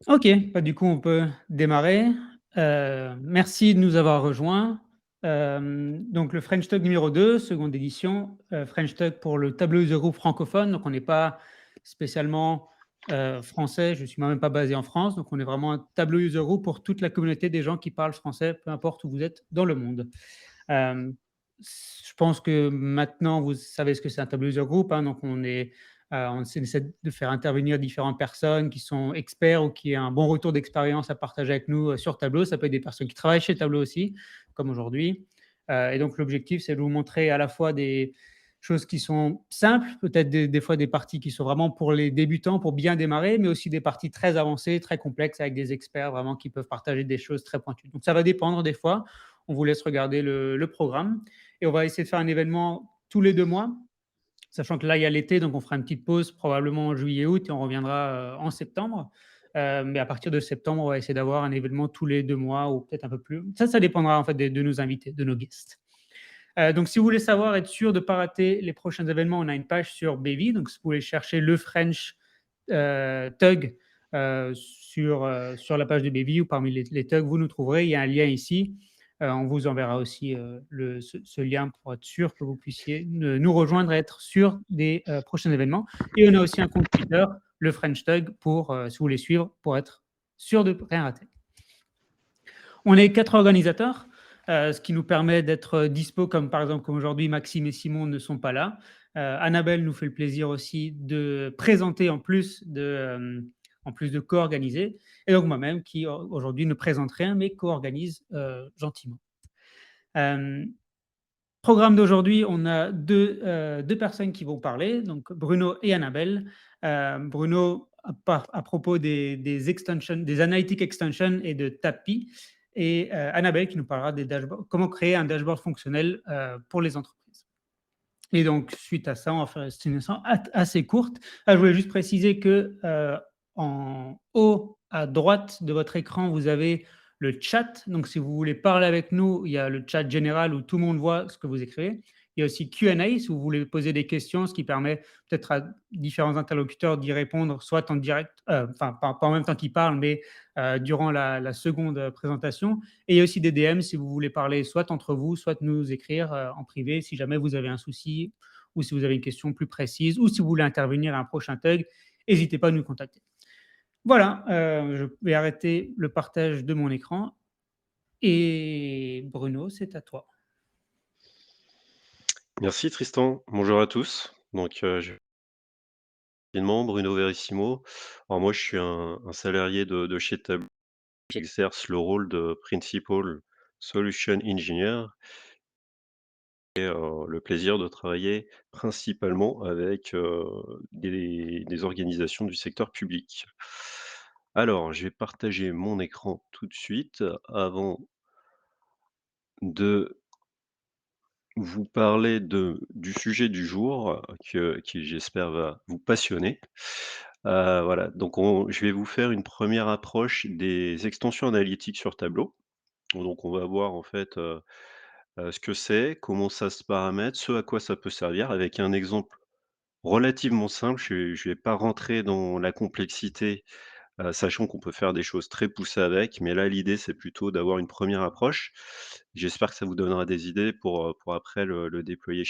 OK, bah, du coup, on peut démarrer. Merci de nous avoir rejoints. Donc le French Talk numéro 2, seconde édition, French Talk pour le tableau user group francophone. Donc on n'est pas spécialement, français, je suis moi-même pas basé en France, donc on est vraiment un tableau user group pour toute la communauté des gens qui parlent français, peu importe où vous êtes dans le monde. Hem, je pense que maintenant vous savez ce que c'est un tableau user group, hein, donc on essaie de faire intervenir différentes personnes qui sont experts ou qui ont un bon retour d'expérience à partager avec nous, sur Tableau. Ça peut être des personnes qui travaillent chez Tableau aussi, comme aujourd'hui. Et donc l'objectif, c'est de vous montrer à la fois des choses qui sont simples, peut-être des fois des parties qui sont vraiment pour les débutants, pour bien démarrer, mais aussi des parties très avancées, très complexes avec des experts vraiment qui peuvent partager des choses très pointues. Donc ça va dépendre des fois. On vous laisse regarder le programme et on va essayer de faire un événement tous les 2 mois, sachant que là, il y a l'été, donc on fera une petite pause probablement en juillet-août et on reviendra, en septembre. Mais à partir de septembre, on va essayer d'avoir un événement tous les 2 mois ou peut-être un peu plus. Ça dépendra en fait de nos invités, de nos guests. Donc si vous voulez savoir, être sûr de ne pas rater les prochains événements, on a une page sur Bevy, donc si vous voulez chercher le French, Tug, sur la page de Bevy ou parmi les tugs, vous nous trouverez. Il y a un lien ici. On vous enverra aussi, ce lien pour être sûr que vous puissiez nous rejoindre et être sûr des, prochains événements. Et on a aussi un compte Twitter, le French Tug, pour, si vous voulez suivre, pour être sûr de rien rater. On est 4 organisateurs, ce qui nous permet d'être dispo, comme par exemple comme aujourd'hui, Maxime et Simon ne sont pas là. Annabelle nous fait le plaisir aussi de présenter en plus de co-organiser, et donc moi-même qui aujourd'hui ne présente rien mais co-organise gentiment. Euh, Programme d'aujourd'hui, on a deux personnes qui vont parler, donc Bruno et Annabelle. Bruno à propos des extensions, des analytic extensions et de TAPI, et Annabelle qui nous parlera des dashboards, comment créer un dashboard fonctionnel pour les entreprises. Et donc, suite à ça, on va faire une session assez courte. Je voulais juste préciser que en haut à droite de votre écran, vous avez le chat. Donc, si vous voulez parler avec nous, il y a le chat général où tout le monde voit ce que vous écrivez. Il y a aussi Q&A si vous voulez poser des questions, ce qui permet peut-être à différents interlocuteurs d'y répondre, soit en direct, enfin pas en même temps qu'ils parlent, mais durant la seconde présentation. Et il y a aussi des DM si vous voulez parler soit entre vous, soit nous écrire en privé si jamais vous avez un souci ou si vous avez une question plus précise ou si vous voulez intervenir à un prochain tug, n'hésitez pas à nous contacter. Voilà, je vais arrêter le partage de mon écran et Bruno, c'est à toi. Merci Tristan, bonjour à tous. Je rapidement, Bruno Verissimo. Alors moi, je suis un salarié de chez Tableau. J'exerce le rôle de Principal Solution Engineer et le plaisir de travailler principalement avec des organisations du secteur public. Alors, je vais partager mon écran tout de suite avant de vous parler du sujet du jour, qui j'espère va vous passionner. Voilà, donc je vais vous faire une première approche des extensions analytiques sur Tableau. Donc on va voir en fait, ce que c'est, comment ça se paramètre, ce à quoi ça peut servir avec un exemple relativement simple. Je vais pas rentrer dans la complexité, sachant qu'on peut faire des choses très poussées avec, mais là l'idée c'est plutôt d'avoir une première approche. J'espère que ça vous donnera des idées pour après le déployer.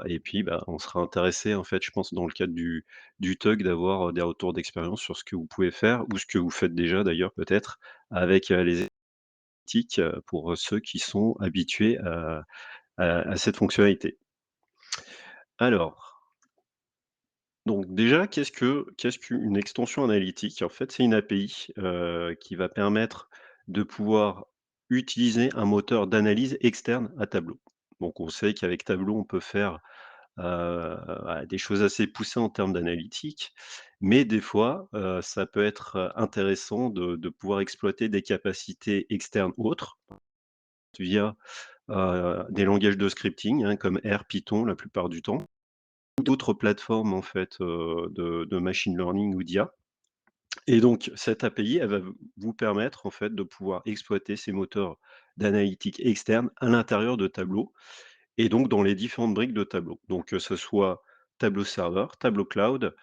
Et puis, bah, on sera intéressé, en fait, je pense, dans le cadre du TUG, d'avoir, des retours d'expérience sur ce que vous pouvez faire ou ce que vous faites déjà d'ailleurs peut-être avec, les éthiques, pour, ceux qui sont habitués à cette fonctionnalité. Alors, donc déjà, qu'est-ce qu'une extension analytique? En fait, c'est une API, qui va permettre de pouvoir utiliser un moteur d'analyse externe à Tableau. Donc on sait qu'avec Tableau, on peut faire voilà, des choses assez poussées en termes d'analytique, mais des fois, ça peut être, intéressant de pouvoir exploiter des capacités externes autres via, des langages de scripting, hein, comme R, Python la plupart du temps, ou d'autres plateformes en fait, de machine learning ou d'IA. Et donc cette API, elle va vous permettre en fait de pouvoir exploiter ces moteurs d'analytique externes à l'intérieur de Tableau et donc dans les différentes briques de Tableau. Donc que ce soit Tableau Serveur, Tableau Cloud,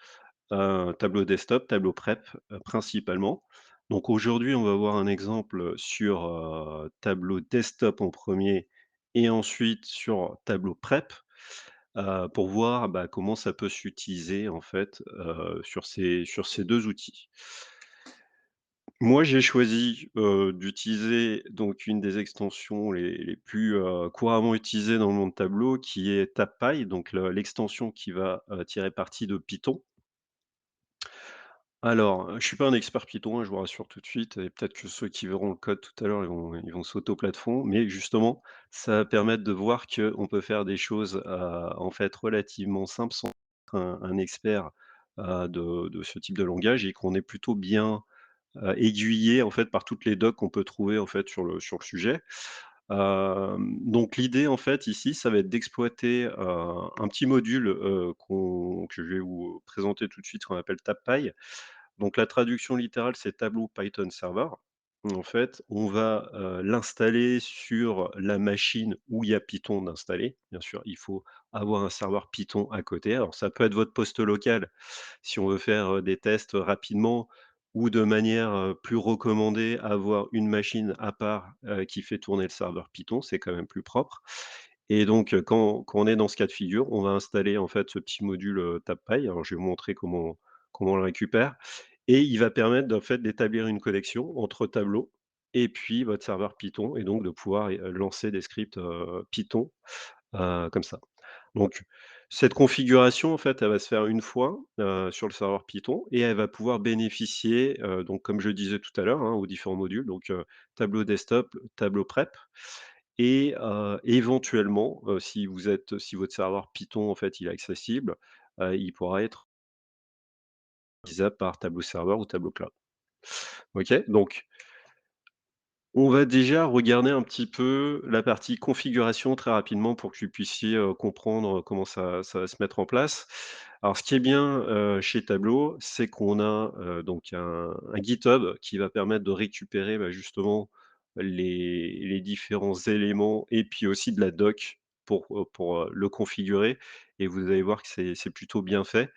tableau desktop, tableau prep, principalement. Donc aujourd'hui, on va voir un exemple sur, tableau desktop en premier et ensuite sur tableau prep, pour voir, bah, comment ça peut s'utiliser en fait, sur ces 2 outils. Moi, j'ai choisi, d'utiliser donc une des extensions les plus, couramment utilisées dans le monde Tableau qui est TabPy, donc l'extension qui va, tirer parti de Python. Alors, je suis pas un expert Python, hein, je vous rassure tout de suite et peut-être que ceux qui verront le code tout à l'heure, ils vont sauter au plafond, mais justement, ça va permettre de voir qu'on peut faire des choses, en fait relativement simples sans être un expert, de ce type de langage et qu'on est plutôt bien, aiguillé en fait par toutes les docs qu'on peut trouver en fait sur le sujet. Donc l'idée en fait ici, ça va être d'exploiter, un petit module, que je vais vous présenter tout de suite qu'on appelle TabPy. Donc la traduction littérale, c'est tableau Python server. En fait, on va, l'installer sur la machine où il y a Python d'installer. Bien sûr, il faut avoir un serveur Python à côté. Alors ça peut être votre poste local si on veut faire, des tests rapidement ou de manière, plus recommandée, avoir une machine à part, qui fait tourner le serveur Python, c'est quand même plus propre et donc quand on est dans ce cas de figure, on va installer en fait ce petit module, TabPy. Alors je vais vous montrer comment on le récupère et il va permettre en fait d'établir une connexion entre Tableau et puis votre serveur Python et donc de pouvoir lancer des scripts, Python, comme ça. Donc cette configuration en fait, elle va se faire une fois, sur le serveur Python et elle va pouvoir bénéficier, donc comme je disais tout à l'heure, hein, aux différents modules, donc Tableau desktop, Tableau prep et éventuellement, si votre serveur Python en fait il est accessible, il pourra être utilisable par Tableau serveur ou Tableau cloud. OK? Donc on va déjà regarder un petit peu la partie configuration très rapidement pour que vous puissiez, comprendre comment ça va se mettre en place. Alors ce qui est bien, chez Tableau, c'est qu'on a, donc un GitHub qui va permettre de récupérer, bah, justement les différents éléments et puis aussi de la doc pour, le configurer et vous allez voir que c'est plutôt bien fait.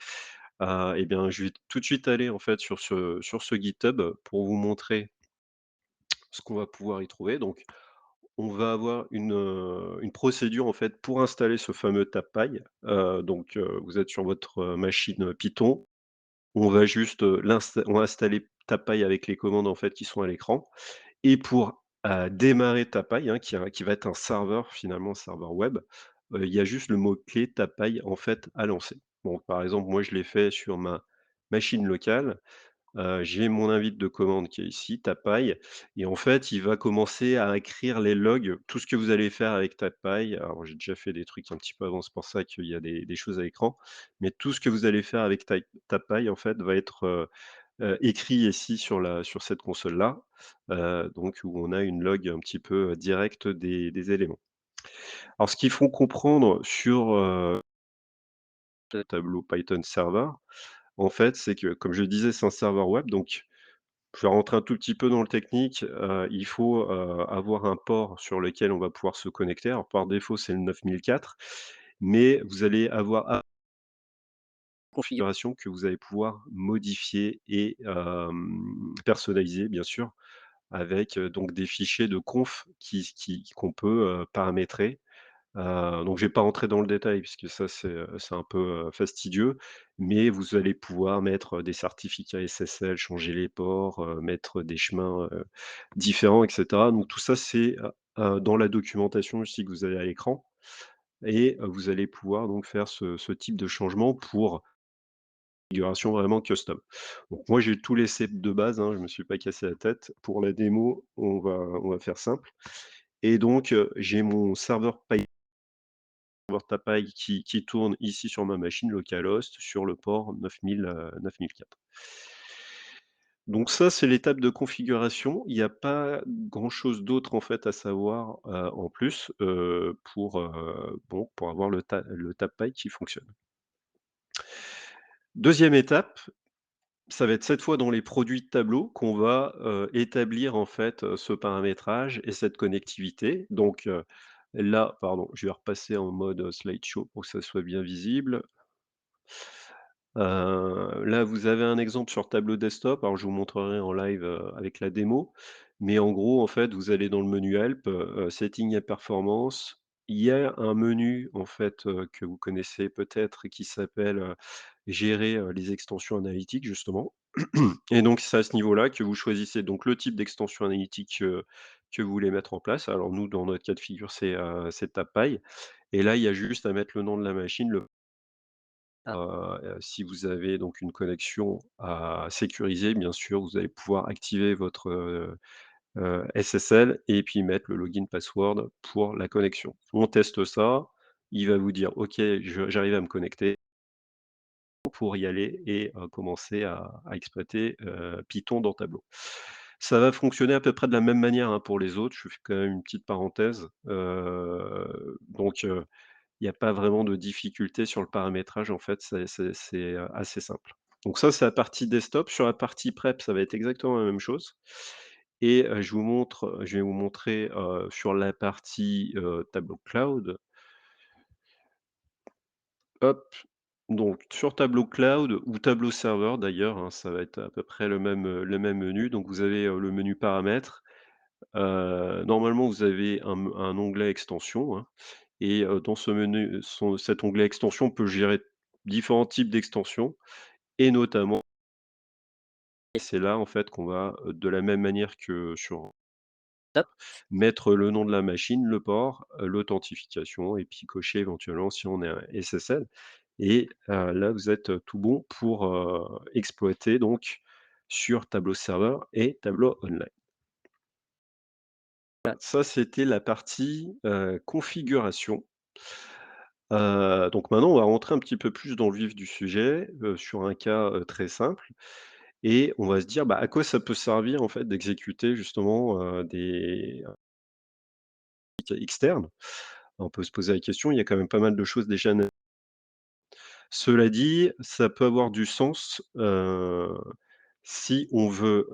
Et bien, je vais tout de suite aller en fait sur ce GitHub pour vous montrer ce qu'on va pouvoir y trouver. Donc, on va avoir une procédure en fait pour installer ce fameux TabPy. Donc, vous êtes sur votre, machine, Python. On va juste, on va installer TabPy avec les commandes en fait qui sont à l'écran et pour, démarrer TabPy, hein, qui va être un serveur finalement, serveur web, il y a juste le mot-clé TabPy en fait à lancer. Donc par exemple, moi je l'ai fait sur ma machine locale. J'ai mon invite de commande qui est ici, Tapai et en fait, il va commencer à écrire les logs, tout ce que vous allez faire avec Tapai. Alors j'ai déjà fait des trucs un petit peu avant, c'est pour ça qu'il y a des choses à l'écran, mais tout ce que vous allez faire avec Tapai en fait va être, écrit ici sur cette console-là, donc où on a une log un petit peu, directe des éléments. Alors ce qu'il faut comprendre sur, le tableau Python Server, en fait, c'est que comme je disais, c'est un serveur web donc je vais rentrer un tout petit peu dans le technique, il faut, avoir un port sur lequel on va pouvoir se connecter. Alors par défaut, c'est le 9004, mais vous allez avoir configuration que vous allez pouvoir modifier et personnaliser bien sûr avec, donc des fichiers de conf qu'on peut, paramétrer. Donc je vais pas rentrer dans le détail puisque ça c'est un peu, fastidieux, mais vous allez pouvoir mettre, des certificats SSL, changer les ports, mettre des chemins, différents et cetera. Donc tout ça c'est, dans la documentation aussi que vous avez à l'écran et vous allez pouvoir donc faire ce type de changement pour configuration vraiment custom. Donc moi j'ai tout laissé de base, hein, je me suis pas cassé la tête. Pour la démo, on va faire simple et donc, j'ai mon serveur Tapai qui tourne ici sur ma machine localhost sur le port 9004. Donc ça, c'est l'étape de configuration. Il n'y a pas grand-chose d'autre en fait à savoir, en plus, pour avoir le Tapai qui fonctionne. Deuxième étape, ça va être cette fois dans les produits de tableau qu'on va, établir en fait, ce paramétrage et cette connectivité. Donc, là, pardon, je vais repasser en mode, slideshow pour que ça soit bien visible. Là, vous avez un exemple sur tableau desktop, alors je vous montrerai en live, avec la démo, mais en gros, en fait, vous allez dans le menu Help, Settings et performance. Il y a un menu, en fait, que vous connaissez peut-être qui s'appelle, Gérer, les extensions analytiques justement et donc c'est à ce niveau-là que vous choisissez donc le type d'extension analytique, que vous voulez mettre en place. Alors nous, dans notre cas de figure, c'est TabPy et là, il y a juste à mettre le nom de la machine, si vous avez donc une connexion à sécuriser, bien sûr, vous allez pouvoir activer votre, SSL et puis mettre le login password pour la connexion. On teste ça, il va vous dire: «OK, j'arrive à me connecter» pour y aller et commencer à exploiter, Python dans Tableau. Ça va fonctionner à peu près de la même manière, hein, pour les autres. Je fais quand même une petite parenthèse, il n'y a pas vraiment de difficulté sur le paramétrage, en fait, c'est assez simple. Donc ça, c'est la partie desktop. Sur la partie prep, ça va être exactement la même chose et je vais vous montrer, sur la partie, tableau cloud. Hop, donc sur tableau cloud ou tableau serveur d'ailleurs, hein, ça va être à peu près le même menu. Donc vous avez, le menu paramètres. Normalement, vous avez un onglet extension, hein et dans ce menu, cet onglet extension peut gérer différents types d'extensions et notamment c'est là, en fait, qu'on va, de la même manière que sur Top. mettre le nom de la machine, le port, l'authentification et puis cocher éventuellement si on est un SSL et là, vous êtes, tout bon pour, exploiter donc sur tableau serveur et tableau online. Ça, c'était la partie, configuration. Donc maintenant, on va rentrer un petit peu plus dans le vif du sujet, sur un cas, très simple et on va se dire, bah, à quoi ça peut servir en fait d'exécuter justement, des externes? On peut se poser la question, il y a quand même pas mal de choses déjà cela dit, ça peut avoir du sens, si on veut,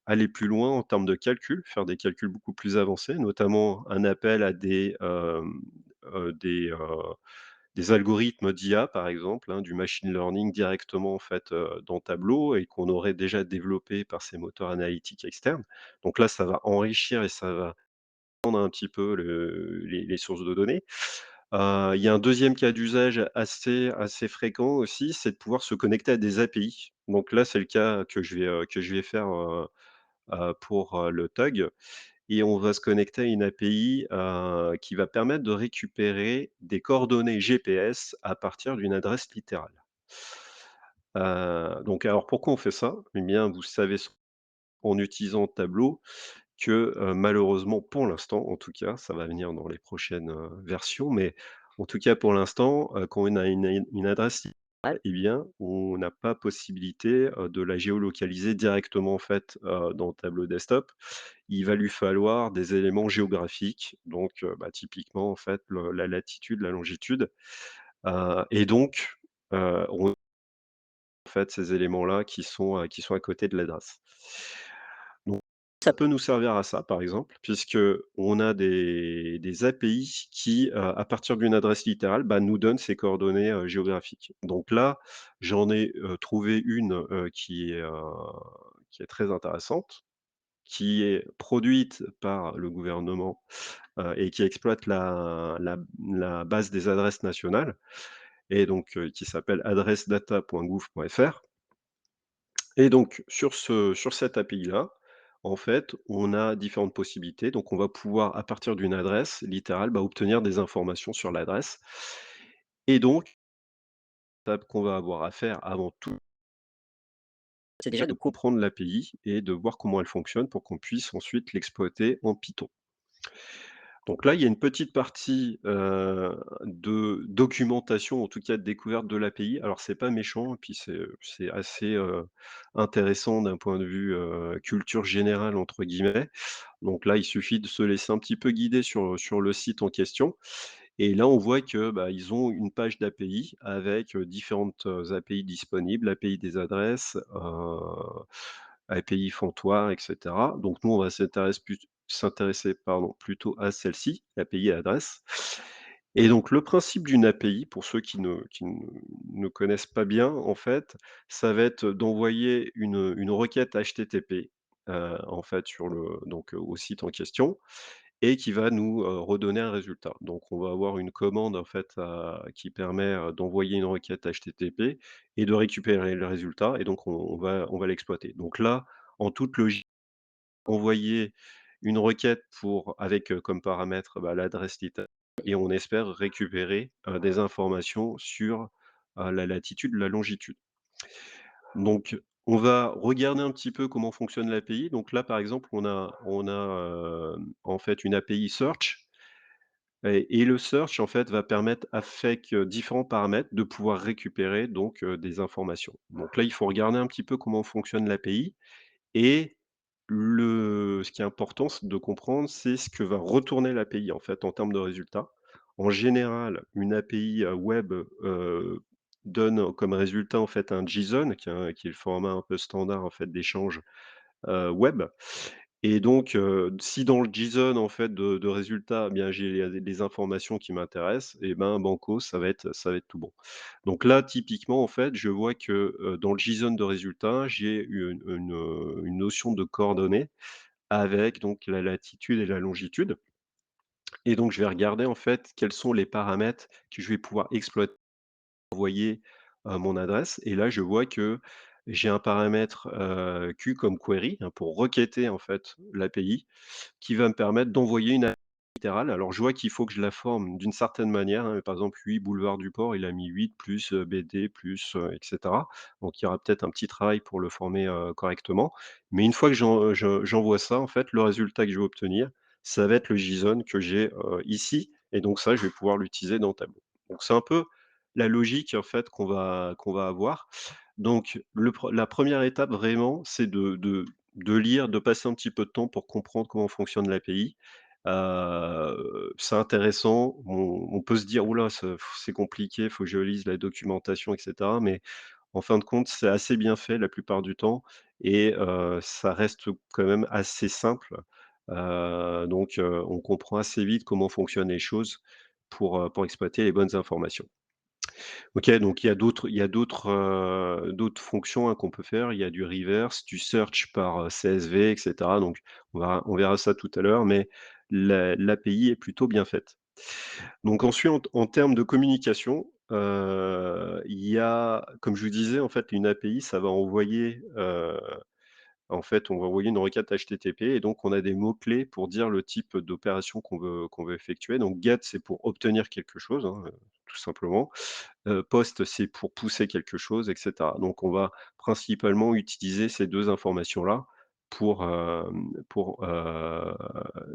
aller plus loin en termes de calcul, faire des calculs beaucoup plus avancés, notamment un appel à heu, des, heu, des algorithmes d'IA par exemple, hein, du machine learning directement en fait, dans Tableau et qu'on aurait déjà développé par ces moteurs analytiques externes. Donc là, ça va enrichir et ça va prendre un petit peu les sources de données. Il y a un deuxième cas d'usage assez fréquent aussi, c'est de pouvoir se connecter à des API. Donc là, c'est le cas que je vais faire, pour, le TUG et on va se connecter à une API, qui va permettre de récupérer des coordonnées GPS à partir d'une adresse littérale. Donc alors pourquoi on fait ça? Eh bien, vous savez en utilisant Tableau que, malheureusement pour l'instant en tout cas, ça va venir dans les prochaines, versions, mais en tout cas pour l'instant, quand on a une adresse Ouais, eh bien, on n'a pas possibilité, de la géolocaliser directement en fait, dans Tableau Desktop. Il va lui falloir des éléments géographiques, donc bah, typiquement en fait la latitude, la longitude, et donc on en fait ces éléments-là qui sont à côté de l'adresse. Donc ça ça peut nous servir à ça, par exemple, puisqu'on a des API qui, à partir d'une adresse littérale, bah, nous donnent ces coordonnées, géographiques. Donc là, j'en ai, trouvé une, qui est très intéressante, qui est produite par le gouvernement, et qui exploite la base des adresses nationales et donc qui s'appelle adressedata.gouv.fr. Et donc sur cette API-là, en fait, on a différentes possibilités. Donc on va pouvoir, à partir d'une adresse littérale, bah, obtenir des informations sur l'adresse et donc l'étape qu'on va avoir à faire avant tout, c'est déjà déjà de de comprendre l'API et de voir comment elle fonctionne pour qu'on puisse ensuite l'exploiter en Python. Donc là, il y a une petite partie, de documentation, en tout cas de découverte de l'API. Alors c'est pas méchant et puis c'est assez, intéressant d'un point de vue, «culture générale» entre guillemets. Donc là, il suffit de se laisser un petit peu guider sur le site en question et là, on voit que, bah, ils ont une page d'API avec, différentes, API disponibles, API des adresses, API Fantois et cetera. Donc nous, on va s'intéresser pardon, plutôt à celle-ci, l'API adresse Et donc le principe d'une API, pour ceux qui ne connaissent pas bien, en fait, ça va être d'envoyer une requête HTTP, en fait, au site en question et qui va nous, redonner un résultat. Donc on va avoir une commande, en fait, qui permet, d'envoyer une requête HTTP et de récupérer le résultat et donc on va l'exploiter. Donc là, en toute logique, envoyer une requête avec, comme paramètre, bah, l'adresse data et on espère récupérer, des informations sur, la latitude, la longitude. Donc on va regarder un petit peu comment fonctionne l'API. Donc là, par exemple, en fait, une API search et le search, en fait, va permettre avec, différents paramètres de pouvoir récupérer donc, des informations. Donc là, il faut regarder un petit peu comment fonctionne l'API et ce qui est important, c'est de comprendre, c'est ce que va retourner l'API, en fait, en termes de résultats. En général, une API, web, donne comme résultat, en fait, un JSON qui est le format un peu standard, en fait, d'échange, web et donc si dans le JSON, en fait, de résultats, eh bien, j'ai il y a des informations qui m'intéressent et ben, banco, ça va être tout bon. Donc là, typiquement, en fait, je vois que, dans le JSON de résultats, j'ai une notion de coordonnées avec donc la latitude et la longitude et donc je vais regarder, en fait, quels sont les paramètres que je vais pouvoir exploiter, envoyer, mon adresse et là, je vois que j'ai un paramètre, Q comme query, hein, pour requêter, en fait, l'API qui va me permettre d'envoyer une littérale. Alors je vois qu'il faut que je la forme d'une certaine manière, hein, par exemple 8 boulevard du Port, il a mis 8 plus, BD plus, et cetera. Donc il y aura peut-être un petit travail pour le former, correctement. Mais une fois que j'envoie ça, en fait, le résultat que je vais obtenir, ça va être le JSON que j'ai, ici et donc ça, je vais pouvoir l'utiliser dans Tableau. Donc c'est un peu la logique, en fait, qu'on va avoir. Donc la première étape vraiment, c'est de lire, de passer un petit peu de temps pour comprendre comment fonctionne l'API. C'est intéressant, on peut se dire: «Ouh là, c'est compliqué, il faut que je lise la documentation et cetera», mais en fin de compte, c'est assez bien fait la plupart du temps et ça reste quand même assez simple. Donc on comprend assez vite comment fonctionnent les choses pour exploiter les bonnes informations. OK, donc il y a d'autres fonctions, hein, qu'on peut faire. Il y a du reverse, du search par, CSV et cetera, donc on verra ça tout à l'heure, mais l'API est plutôt bien faite. Donc ensuite, en termes de communication, il y a comme je vous disais, en fait, une API, ça va envoyer, en fait, on va envoyer une requête HTTP et donc on a des mots clés pour dire le type d'opération qu'on veut effectuer. Donc get, c'est pour obtenir quelque chose, hein, tout simplement. Post, c'est pour pousser quelque chose et cetera. Donc on va principalement utiliser ces 2 informations-là pour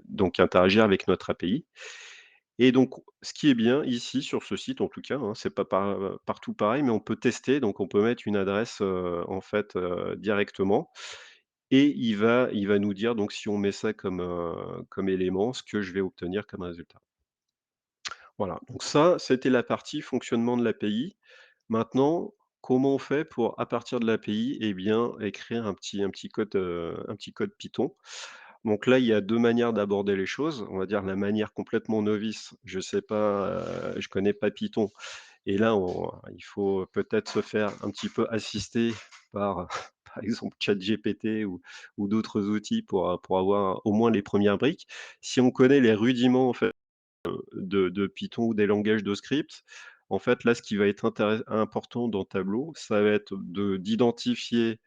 donc interagir avec notre API et donc ce qui est bien ici sur ce site en tout cas, hein, c'est pas partout pareil, mais on peut tester, donc on peut mettre une adresse, en fait, directement et il va nous dire donc si on met ça comme élément, ce que je vais obtenir comme résultat. Voilà, donc ça, c'était la partie fonctionnement de l'API. Maintenant, comment on fait pour, à partir de l'API, eh bien, écrire un petit code Python? Donc là, il y a 2 manières d'aborder les choses. On va dire la manière complètement novice, je sais pas, je connais pas Python et là, il faut peut-être se faire un petit peu assister par, par exemple ChatGPT ou d'autres outils pour avoir au moins les premières briques. Si on connaît les rudiments, en fait, de Python ou des langages de script. En fait, là, ce qui va être important dans Tableau, ça va être d'identifier,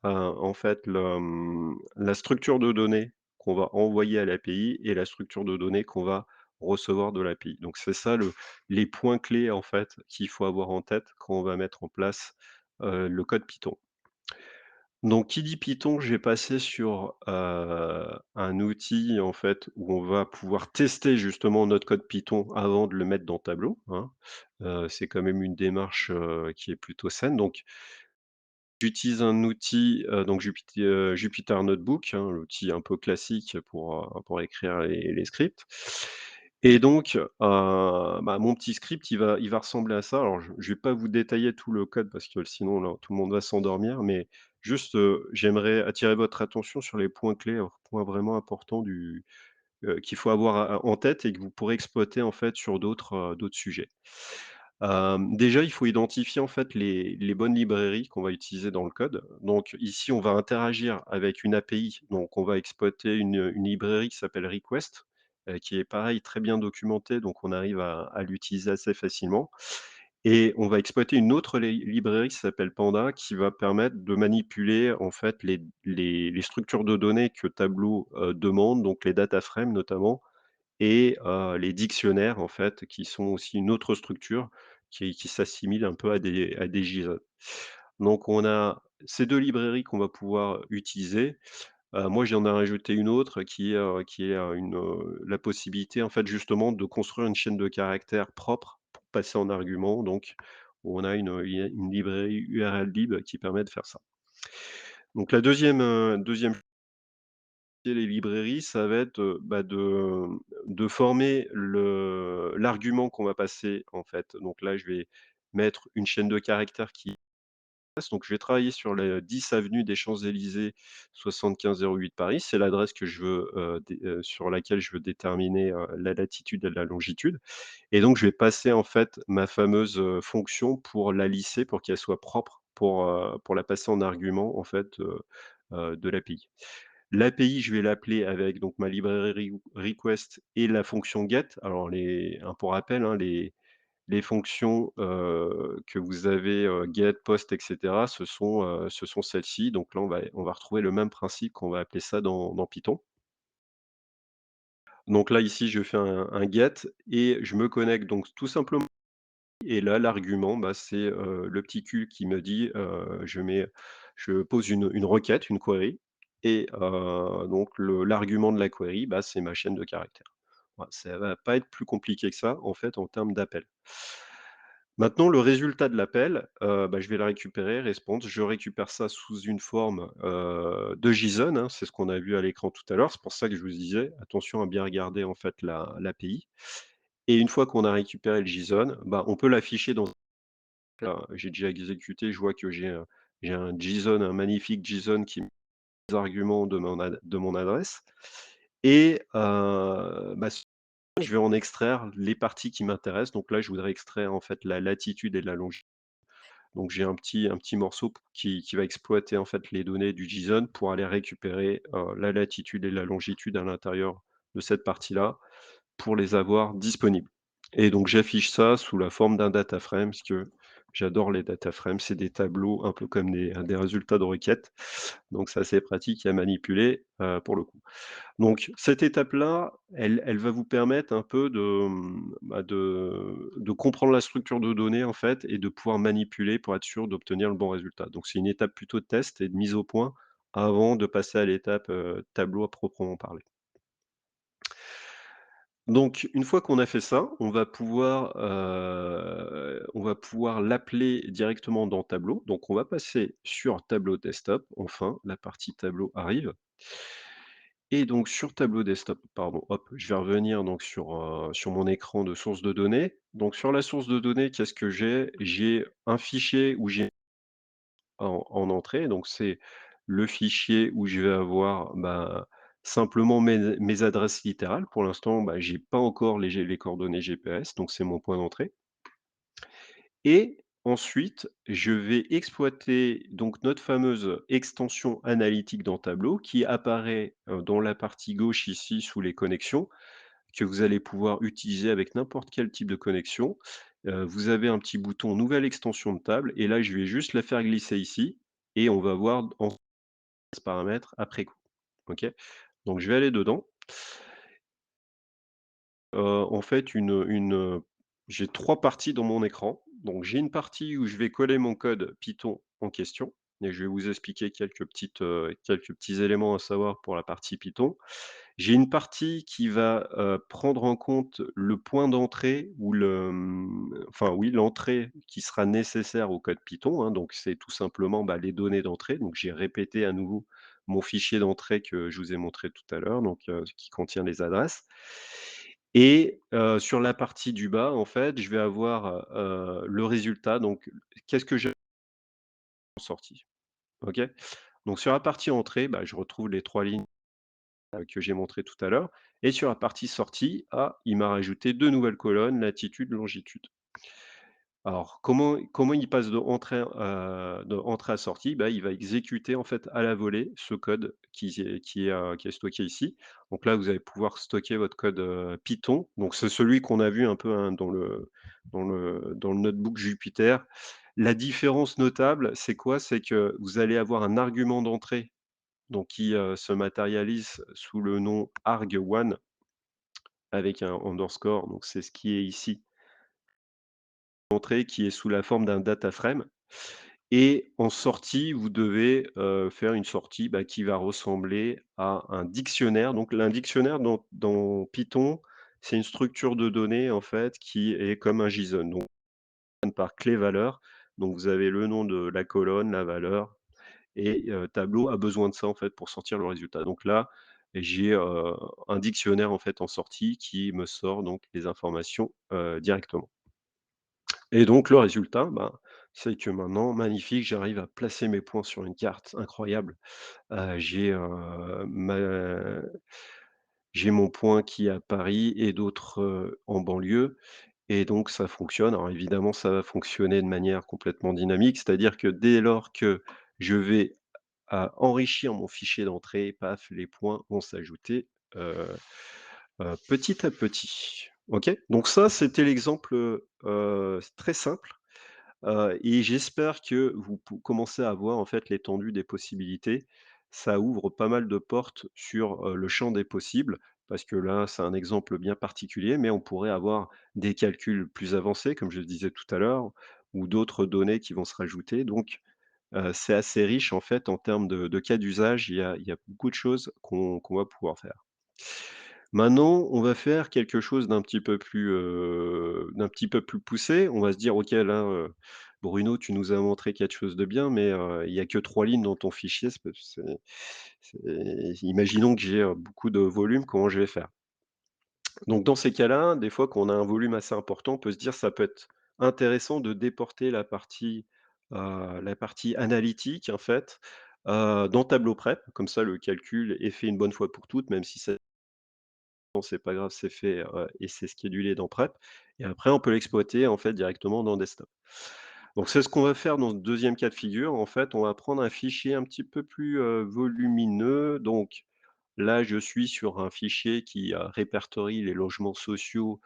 en fait, la structure de données qu'on va envoyer à l'API et la structure de données qu'on va recevoir de l'API. Donc c'est ça les points clés, en fait, qu'il faut avoir en tête quand on va mettre en place, le code Python. Donc qui dit Python, je vais passer sur, un outil en fait où on va pouvoir tester justement notre code Python avant de le mettre dans Tableau, hein. C'est quand même une démarche, qui est plutôt saine. Donc j'utilise un outil, donc Jupyter Notebook, hein, l'outil un peu classique pour écrire les scripts et donc bah, mon petit script, il va ressembler à ça. Alors je vais pas vous détailler tout le code parce que sinon là, tout le monde va s'endormir, mais juste, j'aimerais attirer votre attention sur les points clés, points vraiment importants qu'il faut avoir en tête et que vous pourrez exploiter en fait sur d'autres sujets. Déjà, il faut identifier en fait les bonnes librairies qu'on va utiliser dans le code. Donc ici, on va interagir avec une API, donc on va exploiter une librairie qui s'appelle Request, qui est pareil, très bien documentée, donc on arrive à l'utiliser assez facilement et on va exploiter une autre librairie qui s'appelle Panda, qui va permettre de manipuler en fait les structures de données que Tableau, demande, donc les data frames notamment et les dictionnaires en fait, qui sont aussi une autre structure qui s'assimile un peu à des JSON. Donc on a ces 2 librairies qu'on va pouvoir utiliser. Moi j'en ai rajouté une autre qui est la possibilité en fait justement de construire une chaîne de caractères propre pour passer en argument donc on a une librairie URLlib qui permet de faire ça. Donc la deuxième les librairies, ça va être, de former l'argument qu'on va passer, en fait. Donc là, je vais mettre une chaîne de caractères qui passe. Donc je vais travailler sur la 10 avenue des Champs-Élysées, 7508 Paris. C'est l'adresse que je veux, sur laquelle je veux déterminer, la latitude et la longitude et donc je vais passer, en fait, ma fameuse, fonction pour la lisser, pour qu'elle soit propre, pour la passer en argument, en fait, de l'API. L'API, je vais l'appeler avec donc ma librairie request et la fonction get. Alors pour rappel, hein, les fonctions, que vous avez, get, post et cetera, ce sont celles-ci. Donc là, on va retrouver le même principe, qu'on va appeler ça dans Python. Donc là, ici, je fais un get et je me connecte donc tout simplement et là, l'argument, c'est, le petit Q qui me dit, je pose une requête, une query et donc l'argument de la query, c'est ma chaîne de caractères. Voilà, ça va pas être plus compliqué que ça, en fait, en termes d'appel. Maintenant, le résultat de l'appel, je vais le récupérer, response. Je récupère ça sous une forme, de JSON, hein, c'est ce qu'on a vu à l'écran tout à l'heure. C'est pour ça que je vous disais, attention à bien regarder, en fait, l'API et une fois qu'on a récupéré le JSON, on peut l'afficher dans j'ai déjà exécuté, je vois que j'ai un JSON, un magnifique JSON qui me met les arguments de mon adresse et je vais en extraire les parties qui m'intéressent. Donc là, je voudrais extraire en fait la latitude et la longitude. Donc j'ai un petit morceau qui va exploiter en fait les données du JSON pour aller récupérer, la latitude et la longitude à l'intérieur de cette partie-là, pour les avoir disponibles et donc j'affiche ça sous la forme d'un data frame parce que j'adore les data frames, c'est des tableaux un peu comme des résultats de requêtes, donc c'est assez pratique à manipuler, pour le coup. Donc cette étape-là, elle va vous permettre un peu de comprendre la structure de données, en fait et de pouvoir manipuler pour être sûr d'obtenir le bon résultat. Donc c'est une étape plutôt de test et de mise au point avant de passer à l'étape, tableau à proprement parler. Donc une fois qu'on a fait ça, on va pouvoir l'appeler directement dans Tableau. Donc on va passer sur Tableau Desktop, enfin la partie tableau arrive et donc sur Tableau Desktop, pardon, hop, je vais revenir donc sur mon écran de source de données. Donc sur la source de données, qu'est-ce que j'ai? J'ai un fichier où j'ai en entrée, donc c'est le fichier où je vais avoir, simplement mes adresses littérales. Pour l'instant, j'ai pas encore les coordonnées GPS, donc c'est mon point d'entrée et ensuite, je vais exploiter donc notre fameuse extension analytique dans Tableau qui apparaît, dans la partie gauche ici sous les connexions, que vous allez pouvoir utiliser avec n'importe quel type de connexion. Vous avez un petit bouton nouvelle extension de table et là, je vais juste la faire glisser ici et on va voir en ce paramètre après coup. OK? Donc je vais aller dedans. En fait, j'ai 3 parties dans mon écran. Donc j'ai une partie où je vais coller mon code Python en question et je vais vous expliquer quelques petits éléments à savoir pour la partie Python. J'ai une partie qui va, prendre en compte le point d'entrée ou enfin oui, l'entrée qui sera nécessaire au code Python, hein, donc c'est tout simplement, les données d'entrée. Donc j'ai répété à nouveau mon fichier d'entrée que je vous ai montré tout à l'heure, donc qui contient les adresses et sur la partie du bas, en fait, je vais avoir, le résultat, donc qu'est-ce que j'ai en sortie? OK? Donc sur la partie entrée, je retrouve les 3 lignes que j'ai montré tout à l'heure et sur la partie sortie, ah, il m'a rajouté 2 nouvelles colonnes, latitude, longitude. Alors comment il passe de entrée à sortie? Bah, il va exécuter en fait à la volée ce code qui est stocké ici. Donc là, vous allez pouvoir stocker votre code, Python. Donc c'est celui qu'on a vu un peu, hein, dans le notebook Jupyter. La différence notable, c'est quoi? C'est que vous allez avoir un argument d'entrée, donc qui, se matérialise sous le nom arg1 avec un underscore, donc c'est ce qui est ici, entrée qui est sous la forme d'un data frame. Et en sortie, vous devez, faire une sortie, bah, qui va ressembler à un dictionnaire. Donc un dictionnaire dans Python, c'est une structure de données, en fait, qui est comme un JSON. Donc par clé-valeur, donc vous avez le nom de la colonne, la valeur et Tableau a besoin de ça, en fait, pour sortir le résultat. Donc là, j'ai, un dictionnaire, en fait, en sortie qui me sort donc les informations, directement. Et donc le résultat, bah, c'est que maintenant, magnifique, j'arrive à placer mes points sur une carte, incroyable. J'ai, j'ai mon point qui est à Paris et d'autres, en banlieue et donc ça fonctionne. Alors évidemment, ça va fonctionner de manière complètement dynamique, c'est-à-dire que dès lors que je vais, enrichir mon fichier d'entrée, paf, les points vont s'ajouter, heu petit à petit. OK? Donc ça, c'était l'exemple, très simple. Et j'espère que vous commencez à voir en fait l'étendue des possibilités. Ça ouvre pas mal de portes sur, le champ des possibles, parce que là, c'est un exemple bien particulier, mais on pourrait avoir des calculs plus avancés, comme je le disais tout à l'heure, ou d'autres données qui vont se rajouter. Donc, c'est assez riche en fait en termes de cas d'usage. Il y a beaucoup de choses qu'on va pouvoir faire. Maintenant, on va faire quelque chose d'un petit peu plus poussé. On va se dire: «OK, là, Bruno, tu nous as montré quelque chose de bien, mais il y a que 3 lignes dans ton fichier, imaginons que j'ai, beaucoup de volume, comment je vais faire?» Donc dans ces cas-là, des fois, quand on a un volume assez important, on peut se dire: «Ça peut être intéressant de déporter la partie analytique, en fait, dans Tableau Prep». Comme ça, le calcul est fait une bonne fois pour toutes, même si non, c'est pas grave, c'est fait, et c'est schedulé dans Prep et après on peut l'exploiter, en fait, directement dans Desktop. Donc c'est ce qu'on va faire dans ce 2e cas de figure. En fait, on va prendre un fichier un petit peu plus, volumineux. Donc là, je suis sur un fichier qui, répertorie les logements sociaux.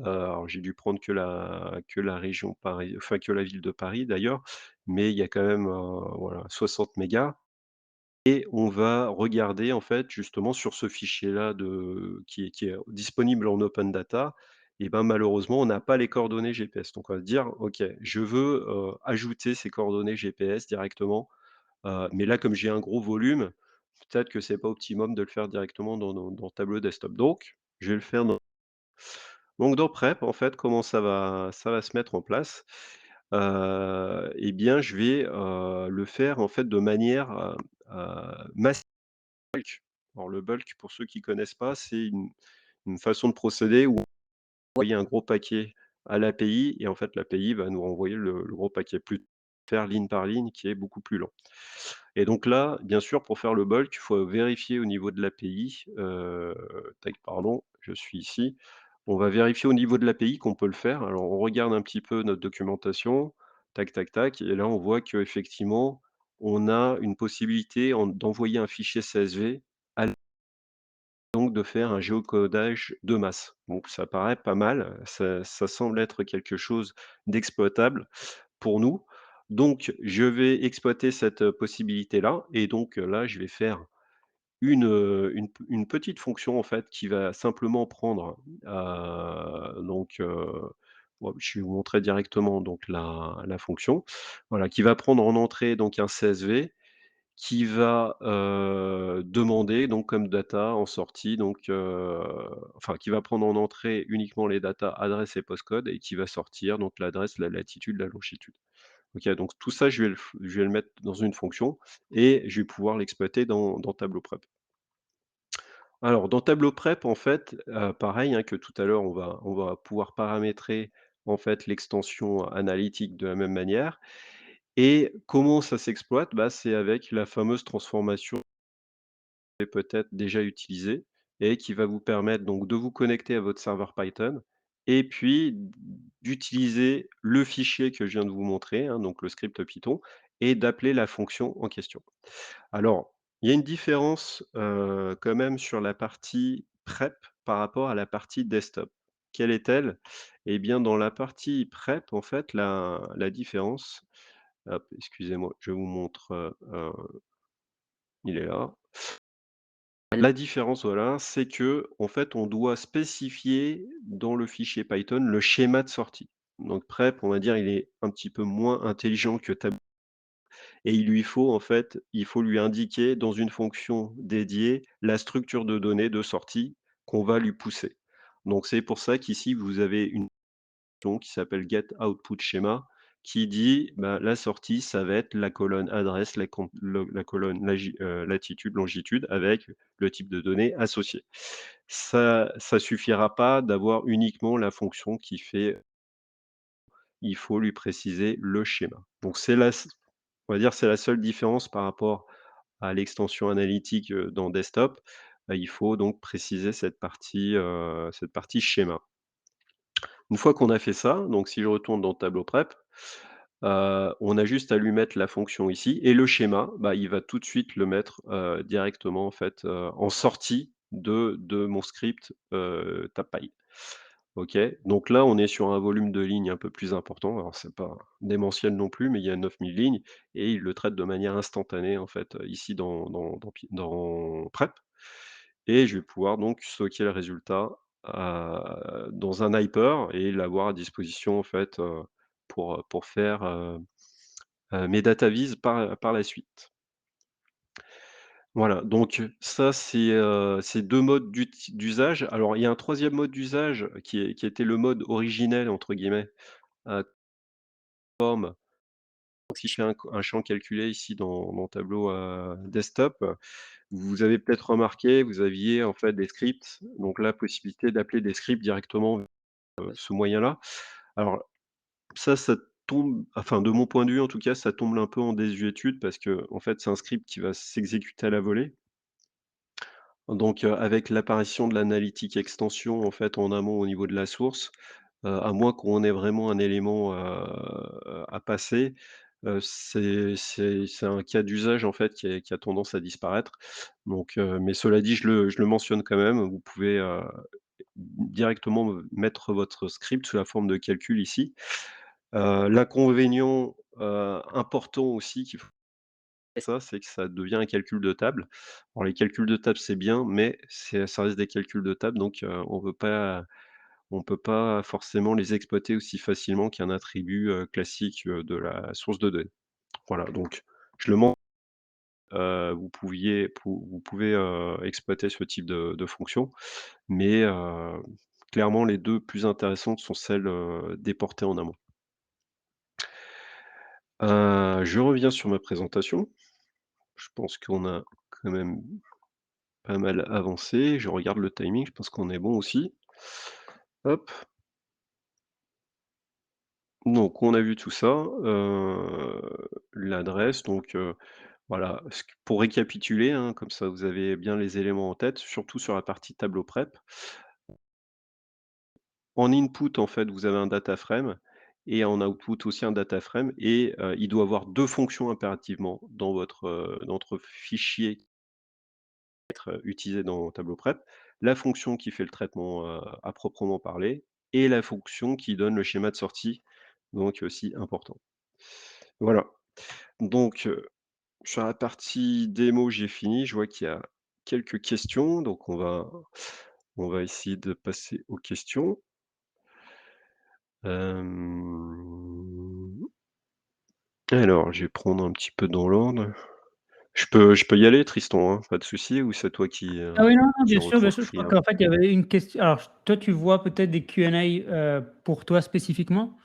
Alors j'ai dû prendre que la région Paris, enfin que la ville de Paris d'ailleurs, mais il y a quand même, voilà 60 mégas. Et on va regarder en fait justement sur ce fichier-là qui est disponible en open data et ben, malheureusement on n'a pas les coordonnées GPS. Donc on va se dire: «OK, je veux, ajouter ces coordonnées GPS directement», mais là comme j'ai un gros volume, peut-être que c'est pas optimum de le faire directement dans Tableau Desktop. Donc je vais le faire dans Prep en fait, comment ça va se mettre en place? Et bien je vais, le faire en fait de manière, massive. Alors le bulk, pour ceux qui connaissent pas, c'est une façon de procéder où on va envoyer un gros paquet à l'API et en fait l'API va nous renvoyer le gros paquet, plus faire ligne par ligne qui est beaucoup plus lent. Et donc là, bien sûr, pour faire le bulk, il faut vérifier au niveau de l'API, tac, pardon, je suis ici. On va vérifier au niveau de l'API qu'on peut le faire. Alors on regarde un petit peu notre documentation, tac, tac, tac et là on voit qu'effectivement, on a une possibilité d'envoyer un fichier CSV à donc de faire un géocodage de masse. Donc ça paraît pas mal, ça semble être quelque chose d'exploitable pour nous. Donc je vais exploiter cette, possibilité-là et donc là, je vais faire une petite fonction en fait qui va simplement prendre, bon, je vais vous montrer directement donc la fonction. Voilà, qui va prendre en entrée donc un CSV qui va, demander donc comme data en sortie donc, enfin qui va prendre en entrée uniquement les datas adresse et postcode et qui va sortir donc l'adresse, la latitude, la longitude. OK, donc tout ça je vais le mettre dans une fonction et je vais pouvoir l'exploiter dans Tableau Prep. Alors dans Tableau Prep en fait, pareil, hein, que tout à l'heure, on va pouvoir paramétrer en fait l'extension analytique de la même manière et comment ça s'exploite? Bah, c'est avec la fameuse transformation peut-être déjà utilisé et qui va vous permettre donc de vous connecter à votre serveur Python et puis d'utiliser le fichier que je viens de vous montrer, hein, donc le script Python et d'appeler la fonction en question. Alors, il y a une différence, quand même sur la partie prep par rapport à la partie desktop. Quelle est-elle? Eh bien, dans la partie prep, en fait, la différence hop, excusez-moi, je vous montre, il est là. La différence, voilà, c'est que en fait, on doit spécifier dans le fichier Python le schéma de sortie. Donc prep, on va dire, il est un petit peu moins intelligent que Tableau et il faut lui indiquer dans une fonction dédiée la structure de données de sortie qu'on va lui pousser. Donc c'est pour ça qu'ici, vous avez une fonction qui s'appelle getOutputSchema qui dit, bah, la sortie, ça va être la colonne adresse, la colonne latitude, longitude avec le type de données associé. Ça suffira pas d'avoir uniquement la fonction qui fait il faut lui préciser le schéma. Donc c'est la s on va dire, c'est la seule différence par rapport à l'extension analytique, dans desktop. Il faut donc préciser cette partie schéma. Une fois qu'on a fait ça, donc si je retourne dans Tableau Prep, on a juste à lui mettre la fonction ici et le schéma, bah, il va tout de suite le mettre, directement en fait, en sortie de mon script, TabPy. OK, donc là, on est sur un volume de lignes un peu plus important. Alors c'est pas démentiel non plus, mais il y a 9000 lignes et il le traite de manière instantanée en fait, ici dans Prep et je vais pouvoir donc stocker le résultat, dans un Hyper et l'avoir à disposition en fait, pour faire, mes data viz par la suite. Voilà, donc ça c'est 2 modes d'usage. Alors il y a un troisième mode d'usage qui était le mode «originel» entre guillemets, forme, si je fais un champ calculé ici dans Tableau, desktop, vous avez peut-être remarqué, vous aviez en fait des scripts, donc la possibilité d'appeler des scripts directement, ce moyen-là. Alors ça tombe enfin de mon point de vue en tout cas, ça tombe un peu en désuétude parce que en fait c'est un script qui va s'exécuter à la volée. Donc, avec l'apparition de l'analytique extension, en fait, en amont au niveau de la source, à moins qu'on ait vraiment un élément, à passer, c'est un cas d'usage, en fait, qui a tendance à disparaître. Donc, mais cela dit, je le mentionne quand même. Vous pouvez, directement mettre votre script sous la forme de calcul ici. L'inconvénient, important aussi qu'il faut ça, c'est que ça devient un calcul de table. Alors les calculs de table, c'est bien, mais ça reste des calculs de table, donc on peut pas forcément les exploiter aussi facilement qu'un attribut, classique, de la source de données. Voilà, donc je le men vous pouvez, exploiter ce type de fonction, mais clairement les 2 plus intéressantes sont celles, déportées en amont. Je reviens sur ma présentation. Je pense qu'on a quand même pas mal avancé, je regarde le timing, je pense qu'on est bon aussi. Hop, donc on a vu tout ça, l'adresse donc voilà, ce q pour récapituler, hein, comme ça vous avez bien les éléments en tête, surtout sur la partie tableau prep. En input, en fait, vous avez un data frame et en output aussi un data frame et il doit avoir 2 fonctions impérativement dans votre fichier utilisé dans Tableau Prep, la fonction qui fait le traitement, à proprement parler et la fonction qui donne le schéma de sortie, donc aussi important. Voilà, donc sur la partie démo, j'ai fini. Je vois qu'il y a quelques questions, donc on va essayer de passer aux questions. Hem, alors, je vais prendre un petit peu dans l'ordre. Je peux y aller Tristan, hein, pas de souci ou c'est toi Ah oui, non, non, qui bien sûr, bien sûr. Je crois recroqueville? qu'en fait, il y avait une question. Alors, toi, tu vois peut-être des Q&A, pour toi spécifiquement.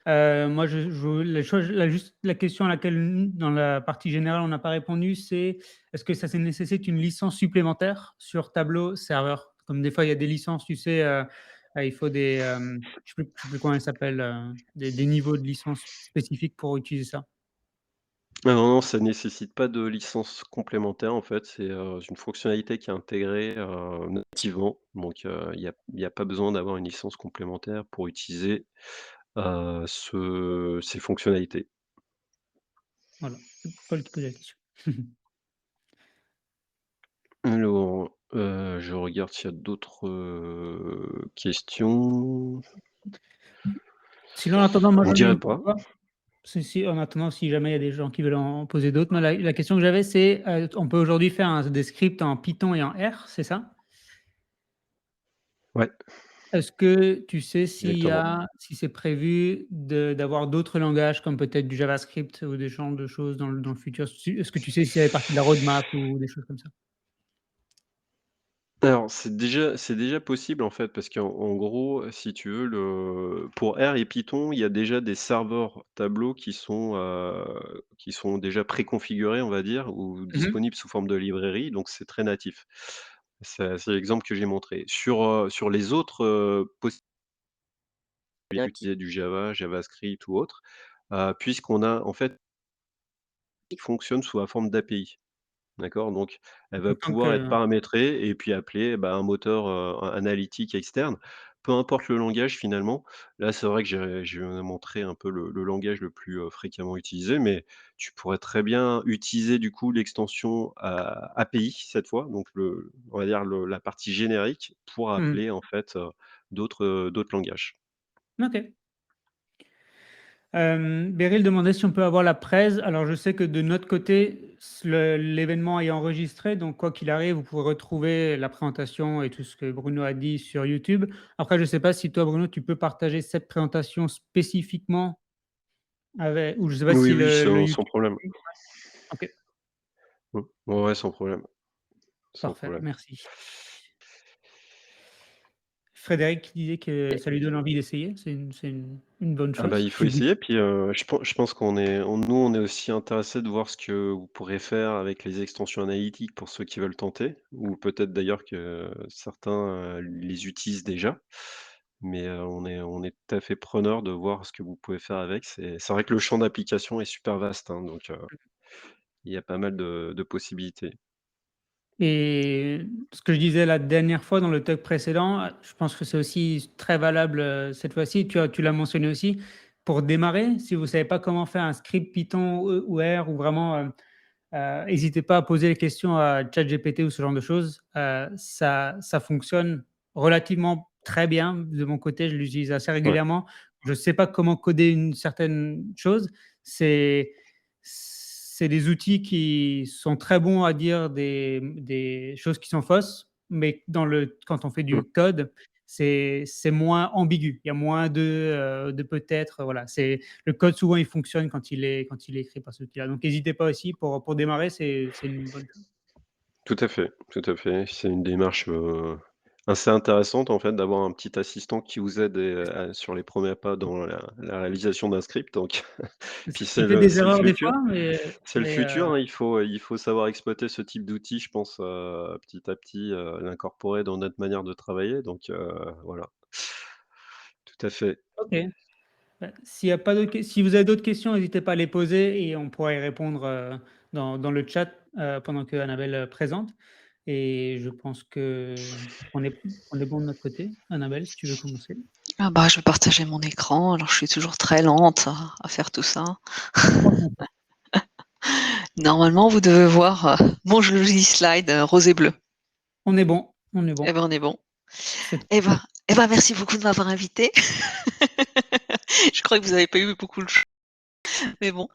Moi, la chose juste la question à laquelle dans la partie générale, on n'a pas répondu, c'est: est-ce que ça nécessite une licence supplémentaire sur Tableau Serveur? Comme des fois, il y a des licences, tu sais, il faut des, je sais plus comment elles s'appellent, des niveaux de licence spécifiques pour utiliser ça. Ah non, non, ça nécessite pas de licence complémentaire en fait, c'est, une fonctionnalité qui est intégrée, nativement. Donc, il y a pas besoin d'avoir une licence complémentaire pour utiliser, ces fonctionnalités. Voilà, c'est Paul qui pose la question. Alors, je regarde s'il y a d'autres, questions. Sinon, en attendant, moi On j'en ai dirait une pour pas. toi. Si en attendant, si jamais il y a des gens qui veulent en poser d'autres. Moi, la question que j'avais, c'est, on peut aujourd'hui faire des scripts en Python et en R, c'est ça? Ouais, Est-ce que tu sais exactement. si c'est prévu d'avoir d'autres langages comme peut-être du JavaScript ou des genres de choses dans le futur? Est-ce que tu sais si ça fait partie de la roadmap ou des choses comme ça? Alors, c'est déjà possible en fait, parce qu'en gros, si tu veux, pour R et Python, il y a déjà des serveurs Tableau qui sont déjà préconfigurés, on va dire, ou Mmh. disponibles sous forme de librairie, donc c'est très natif. C'est l'exemple que j'ai montré. Sur les autres, possibilités Bien qui d'utiliser du Java, JavaScript ou autre, puisqu'on a en fait, qui fonctionne sous la forme d'API. D'accord? Donc elle va Autant pouvoir être que paramétrée et puis appeler, bah, un moteur, analytique externe. Peu importe le langage finalement. Là, c'est vrai que j'ai montré un peu le langage le plus, fréquemment utilisé, mais tu pourrais très bien utiliser du coup l'extension, API cette fois, donc on va dire la partie générique pour mmh, appeler en fait, d'autres langages. OK. Beryl demandait si on peut avoir la presse. Alors, je sais que de notre côté, l'événement est enregistré, donc quoi qu'il arrive, vous pouvez retrouver la présentation et tout ce que Bruno a dit sur YouTube. Après, je ne sais pas si toi, Bruno, tu peux partager cette présentation spécifiquement avec, ou je ne sais pas Oui, si oui, le sans YouTube. problème. OK, Mmh. Ouais, ouais, sans problème, sans parfait, problème. merci. Frédéric qui disait que ça lui donne envie d'essayer, c'est une bonne Ah bah, chose. il faut essayer puis, je pense qu'on est aussi intéressé de voir ce que vous pourrez faire avec les extensions analytiques pour ceux qui veulent tenter ou peut-être d'ailleurs que certains, les utilisent déjà. Mais, on est tout à fait preneur de voir ce que vous pouvez faire avec. C'est vrai que le champ d'application est super vaste, hein, donc, il y a pas mal de possibilités. Et ce que je disais la dernière fois dans le talk précédent, je pense que c'est aussi très valable, cette fois-ci. Tu l'as mentionné aussi. Pour démarrer, si vous ne savez pas comment faire un script Python ou R ou vraiment, hésitez pas à poser les questions à ChatGPT ou ce genre de choses. Ça fonctionne relativement très bien de mon côté, je l'utilise assez Ouais, régulièrement. Je ne sais pas comment coder une certaine chose. C'est c'est des outils qui sont très bons à dire des choses qui sont fausses, mais quand on fait mmh, du code, c'est moins ambigu. Il y a moins de peut-être, voilà, le code souvent il fonctionne quand il est écrit par ce outil-là. Donc n'hésitez pas aussi pour démarrer, c'est une bonne chose. tout à fait, tout à fait. C'est une démarche, assez intéressante en fait d'avoir un petit assistant qui vous aide sur les premiers pas dans la réalisation d'un script donc puis Il fait des c'est le erreurs des futur. fois, C'est le futur, hein, il faut savoir exploiter ce type d'outils, je pense, petit à petit, l'incorporer dans notre manière de travailler donc voilà. Tout à fait. OK. Si vous avez d'autres questions, n'hésitez pas à les poser et on pourra y répondre, dans le chat, pendant que Annabelle, présente, et je pense qu'on est bon de notre côté. Annabelle, si tu veux commencer. Ah bah, je vais partager mon écran, alors je suis toujours très lente à faire tout ça. Normalement, vous devez voir, mon joli slide, rose et bleu. On est bon, on est Eh bon. ben, on est bon. C'est Eh ben, merci beaucoup de m'avoir invitée. Je crois que vous avez pas eu beaucoup le choix, mais bon.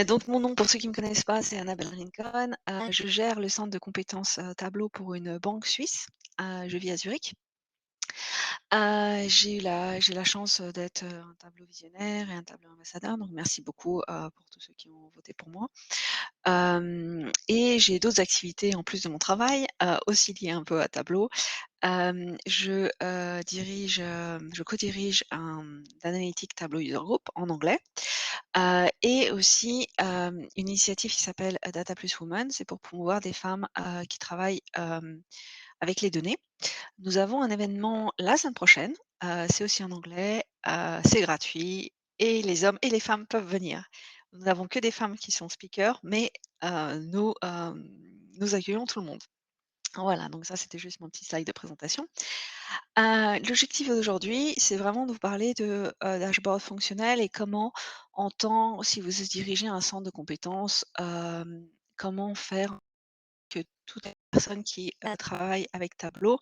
Donc mon nom, pour ceux qui me connaissent pas, c'est Annabelle Rincon. Je gère le centre de compétences, Tableau pour une banque suisse. Je vis à Zurich. J'ai la chance, d'être, un tableau visionnaire et un tableau ambassadeur, donc merci beaucoup, pour tous ceux qui ont voté pour moi. Et j'ai d'autres activités en plus de mon travail, aussi liées un peu à Tableau. Je co-dirige l'analytique Tableau User Group en anglais, et aussi, une initiative qui s'appelle, Data Plus Women. C'est pour promouvoir des femmes, qui travaillent, avec les données. Nous avons un événement la semaine prochaine, c'est aussi en anglais, c'est gratuit et les hommes et les femmes peuvent venir. nous n'avons que des femmes qui sont speakers, mais nous accueillons tout le monde. Voilà, donc ça, c'était juste mon petit slide de présentation. L'objectif d'aujourd'hui, c'est vraiment de vous parler de, dashboard fonctionnel et comment si vous dirigez un centre de compétences, comment faire que toute personne qui, travaille avec Tableau,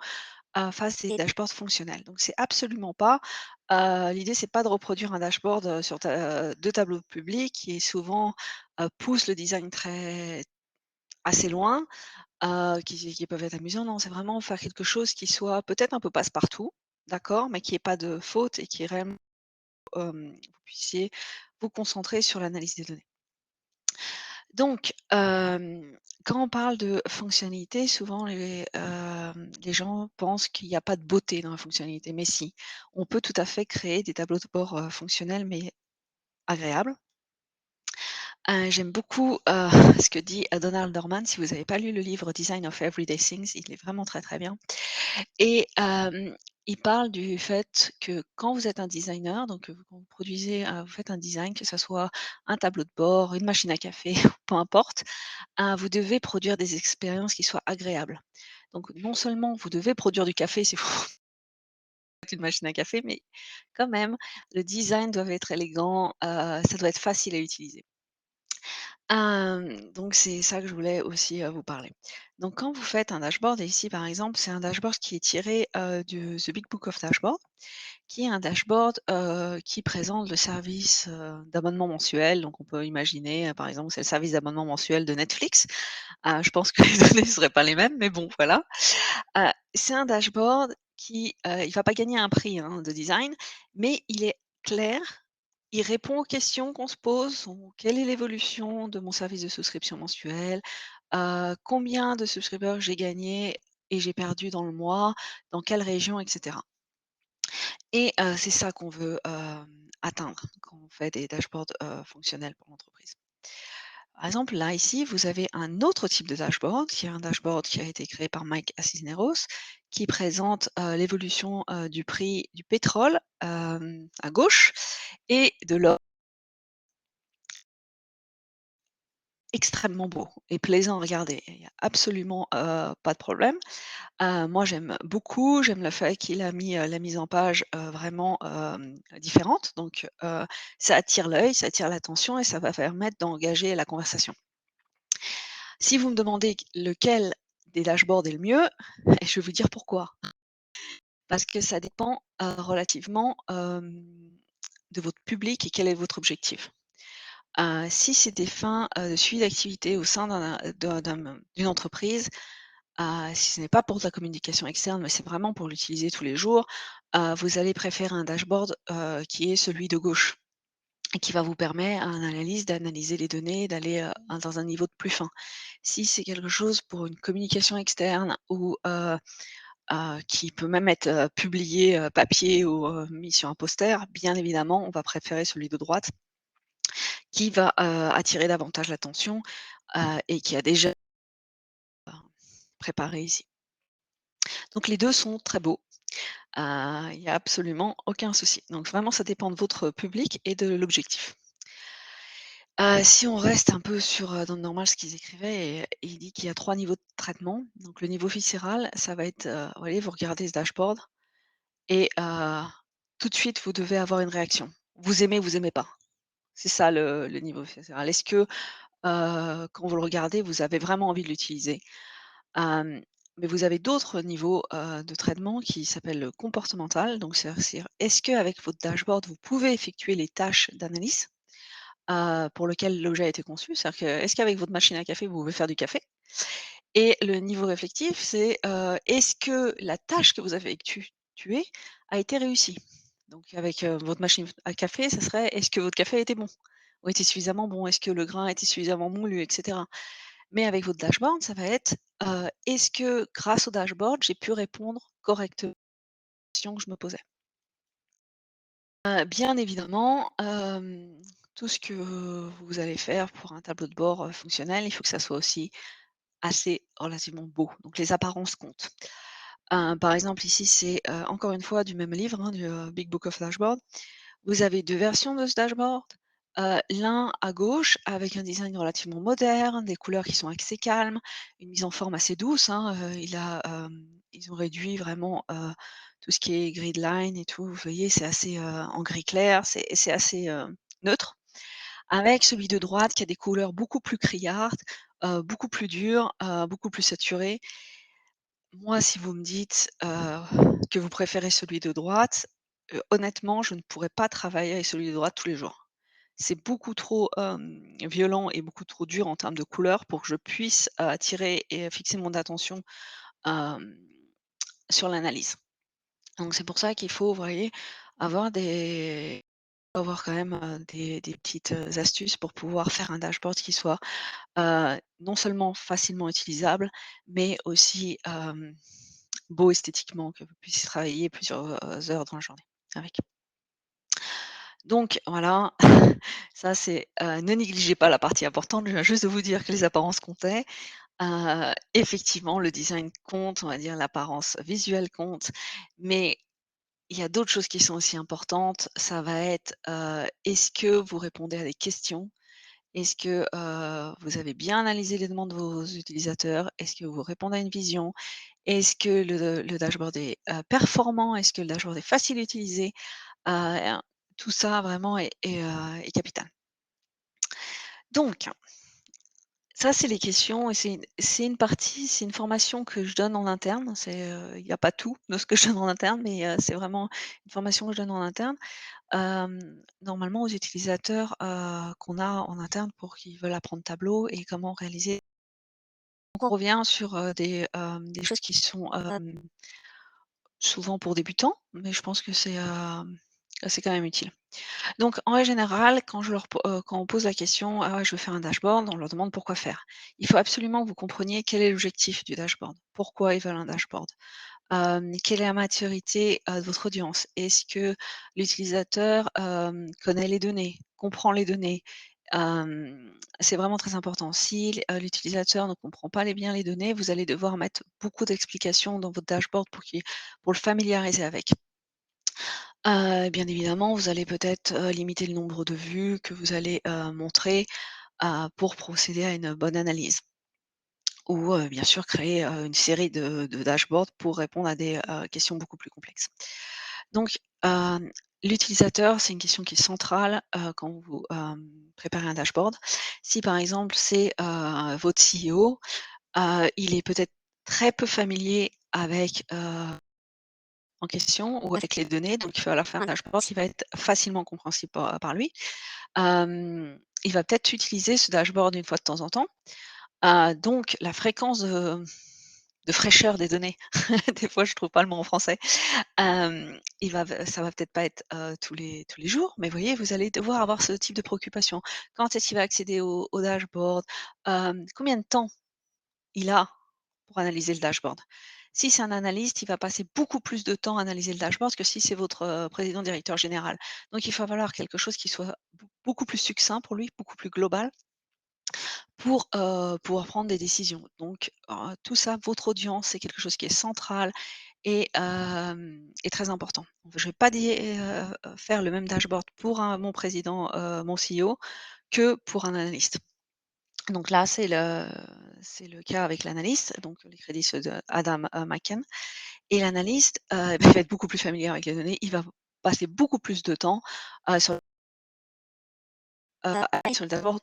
fasse des dashboards fonctionnels. Donc c'est absolument pas, l'idée c'est pas de reproduire un dashboard, de tableau public qui est souvent, pousse le design assez loin, qui peuvent être amusants. Non, c'est vraiment faire quelque chose qui soit peut-être un peu passe-partout, d'accord? Mais qui ait pas de faute et qui vraiment, vous puissiez vous concentrer sur l'analyse des données. Donc, quand on parle de fonctionnalité, souvent les gens pensent qu'il n'y a pas de beauté dans la fonctionnalité, mais si. On peut tout à fait créer des tableaux de bord, fonctionnels, mais agréables. J'aime beaucoup, ce que dit, Donald Norman. Si vous n'avez pas lu le livre Design of Everyday Things, il est vraiment très, très bien. Et il parle du fait que quand vous êtes un designer, donc quand vous produisez, vous faites un design, que ça soit un tableau de bord, une machine à café, peu importe, vous devez produire des expériences qui soient agréables. Donc non seulement vous devez produire du café si vous faites une machine à café, mais quand même le design doit être élégant, ça doit être facile à utiliser. Donc c'est ça que je voulais aussi, vous parler. Donc quand vous faites un dashboard et ici par exemple, c'est un dashboard qui est tiré, de The Big Book of Dashboard, qui est un dashboard, qui présente le service, d'abonnement mensuel. Donc on peut imaginer, par exemple, c'est le service d'abonnement mensuel de Netflix. Je pense que les données ne seraient pas les mêmes, mais bon voilà. C'est un dashboard qui, il va pas gagner un prix, hein, de design, mais il est clair, il répond aux questions qu'on se pose. Quelle est l'évolution de mon service de souscription mensuel? Combien de souscripteurs j'ai gagné et j'ai perdu dans le mois? Dans quelle région? Et cetera. Et c'est ça qu'on veut, atteindre quand on fait des dashboards, fonctionnels pour l'entreprise. Par exemple, là, ici, vous avez un autre type de dashboard, qui est un dashboard qui a été créé par Mike Cisneros, qui présente, l'évolution, du prix du pétrole, à gauche et de l'or. Extrêmement beau et plaisant à regarder. Il y a absolument, pas de problème. Moi, j'aime beaucoup, j'aime le fait qu'il a mis, la mise en page, vraiment, différente. Donc, ça attire l'œil, ça attire l'attention et ça va permettre d'engager la conversation. Si vous me demandez lequel des dashboards est le mieux, et je vais vous dire pourquoi. Parce que ça dépend, relativement, de votre public et quel est votre objectif. Si c'est des fins, de suivi d'activité au sein d'une entreprise, si ce n'est pas pour de la communication externe, mais c'est vraiment pour l'utiliser tous les jours, vous allez préférer un dashboard, qui est celui de gauche et qui va vous permettre à un analyste d'analyser les données, d'aller, dans un niveau de plus fin. Si c'est quelque chose pour une communication externe ou, qui peut même être, publié, papier ou, mis sur un poster, bien évidemment, on va préférer celui de droite qui va, attirer davantage l'attention, et qui a déjà préparé ici. Donc les 2 sont très beaux, il y a absolument aucun souci. Donc vraiment ça dépend de votre public et de l'objectif. Si on reste un peu sur, dans le normal ce qu'ils écrivaient et il dit qu'il y a 3 niveaux de traitement. Donc le niveau viscéral, ça va être, vous voyez, vous regardez ce dashboard et tout de suite vous devez avoir une réaction. Vous aimez pas. C'est ça le niveau viscéral. Est-ce que, quand vous le regardez, vous avez vraiment envie de l'utiliser? Hem, mais vous avez d'autres niveaux, de traitement qui s'appellent le comportemental. Donc c'est est-ce qu'avec votre dashboard, vous pouvez effectuer les tâches d'analyse, pour lequel l'objet a été conçu? C'est-à-dire que est-ce qu'avec votre machine à café, vous pouvez faire du café? Et le niveau réflectif, c'est, est-ce que la tâche que vous avez effectuée a été réussie? Donc avec, votre machine à café, ça serait: est-ce que votre café était bon? Ou était suffisamment bon? Est-ce que le grain était suffisamment moulu et cetera? Mais avec votre dashboard, ça va être, est-ce que grâce au dashboard, j'ai pu répondre correctement aux questions que je me posais? Bien évidemment, tout ce que vous allez faire pour un tableau de bord, fonctionnel, il faut que ça soit aussi assez relativement beau. Donc les apparences comptent. Par exemple ici, c'est, encore une fois du même livre, hein, du, Big Book of Dashboard. Vous avez 2 versions de ce dashboard. L'un à gauche avec un design relativement moderne, des couleurs qui sont assez calmes, une mise en forme assez douce, hein, ils ont réduit vraiment, tout ce qui est grid line et tout. Vous voyez, c'est assez, en gris clair, c'est assez, neutre. Avec celui de droite qui a des couleurs beaucoup plus criardes, beaucoup plus dures, beaucoup plus saturées. Moi, si vous me dites, que vous préférez celui de droite, honnêtement, je ne pourrais pas travailler avec celui de droite tous les jours. C'est beaucoup trop, violent et beaucoup trop dur en termes de couleurs pour que je puisse, attirer et fixer mon attention, hem, sur l'analyse. Donc c'est pour ça qu'il faut, vous voyez, avoir des avoir quand même, des petites, astuces pour pouvoir faire un dashboard qui soit, non seulement facilement utilisable, mais aussi, beau esthétiquement, que vous puissiez travailler plusieurs, heures dans la journée avec. Donc voilà, ça c'est, ne négligez pas la partie importante, je viens juste de vous dire que les apparences comptaient. Effectivement, le design compte, on va dire l'apparence visuelle compte, mais il y a d'autres choses qui sont aussi importantes. Ça va être, est-ce que vous répondez à des questions? Est-ce que, vous avez bien analysé les demandes de vos utilisateurs? Est-ce que vous répondez à une vision? Est-ce que le dashboard est, performant? Est-ce que le dashboard est facile à utiliser? Heu, tout ça vraiment est capital. Donc ça, c'est les questions et c'est une formation que je donne en interne. Il y a pas tout de ce que je donne en interne, mais c'est vraiment une formation que je donne en interne. Normalement aux utilisateurs, qu'on a en interne pour qu'ils veulent apprendre Tableau et comment réaliser. Donc on revient sur, des choses qui sont, souvent pour débutants, mais je pense que c'est quand même utile. Donc en règle générale, quand on pose la question: «Ah ouais, je veux faire un dashboard», on leur demande pourquoi faire. Il faut absolument que vous compreniez quel est l'objectif du dashboard. Pourquoi ils veulent un dashboard? Quelle est la maturité, de votre audience? Est-ce que l'utilisateur, connaît les données, comprend les données? C'est vraiment très important. Si l'utilisateur ne comprend pas bien les données, vous allez devoir mettre beaucoup d'explications dans votre dashboard pour le familiariser avec. Bien évidemment, vous allez peut-être, limiter le nombre de vues que vous allez, montrer, pour procéder à une bonne analyse. Ou, bien sûr créer, une série de dashboards pour répondre à des, questions beaucoup plus complexes. Donc, l'utilisateur, c'est une question qui est centrale, quand vous, préparez un dashboard. Si par exemple c'est, votre CEO, il est peut-être très peu familier avec, en question ou avec les données, donc il va falloir faire un dashboard qui va être facilement compréhensible par lui. Il va peut-être utiliser ce dashboard une fois de temps en temps. Donc la fréquence de fraîcheur des données, des fois je trouve pas le mot en français, ça va peut-être pas être, tous les jours, mais vous voyez, vous allez devoir avoir ce type de préoccupation. Quand est-ce qu'il va accéder au dashboard? Combien de temps il a pour analyser le dashboard? Si c'est un analyste, il va passer beaucoup plus de temps à analyser le dashboard que si c'est votre, président directeur général. Donc il va falloir quelque chose qui soit beaucoup plus succinct pour lui, beaucoup plus global pour, pouvoir prendre des décisions. Donc, tout ça, votre audience, c'est quelque chose qui est central et très important. Je vais pas faire le même dashboard pour mon président, mon CEO que pour un analyste. Donc là, c'est le cas avec l'analyste, donc les crédits ceux de Adam, Macken et l'analyste, il va être beaucoup plus familier avec les données. Il va passer beaucoup plus de temps, sur, sur le dashboard.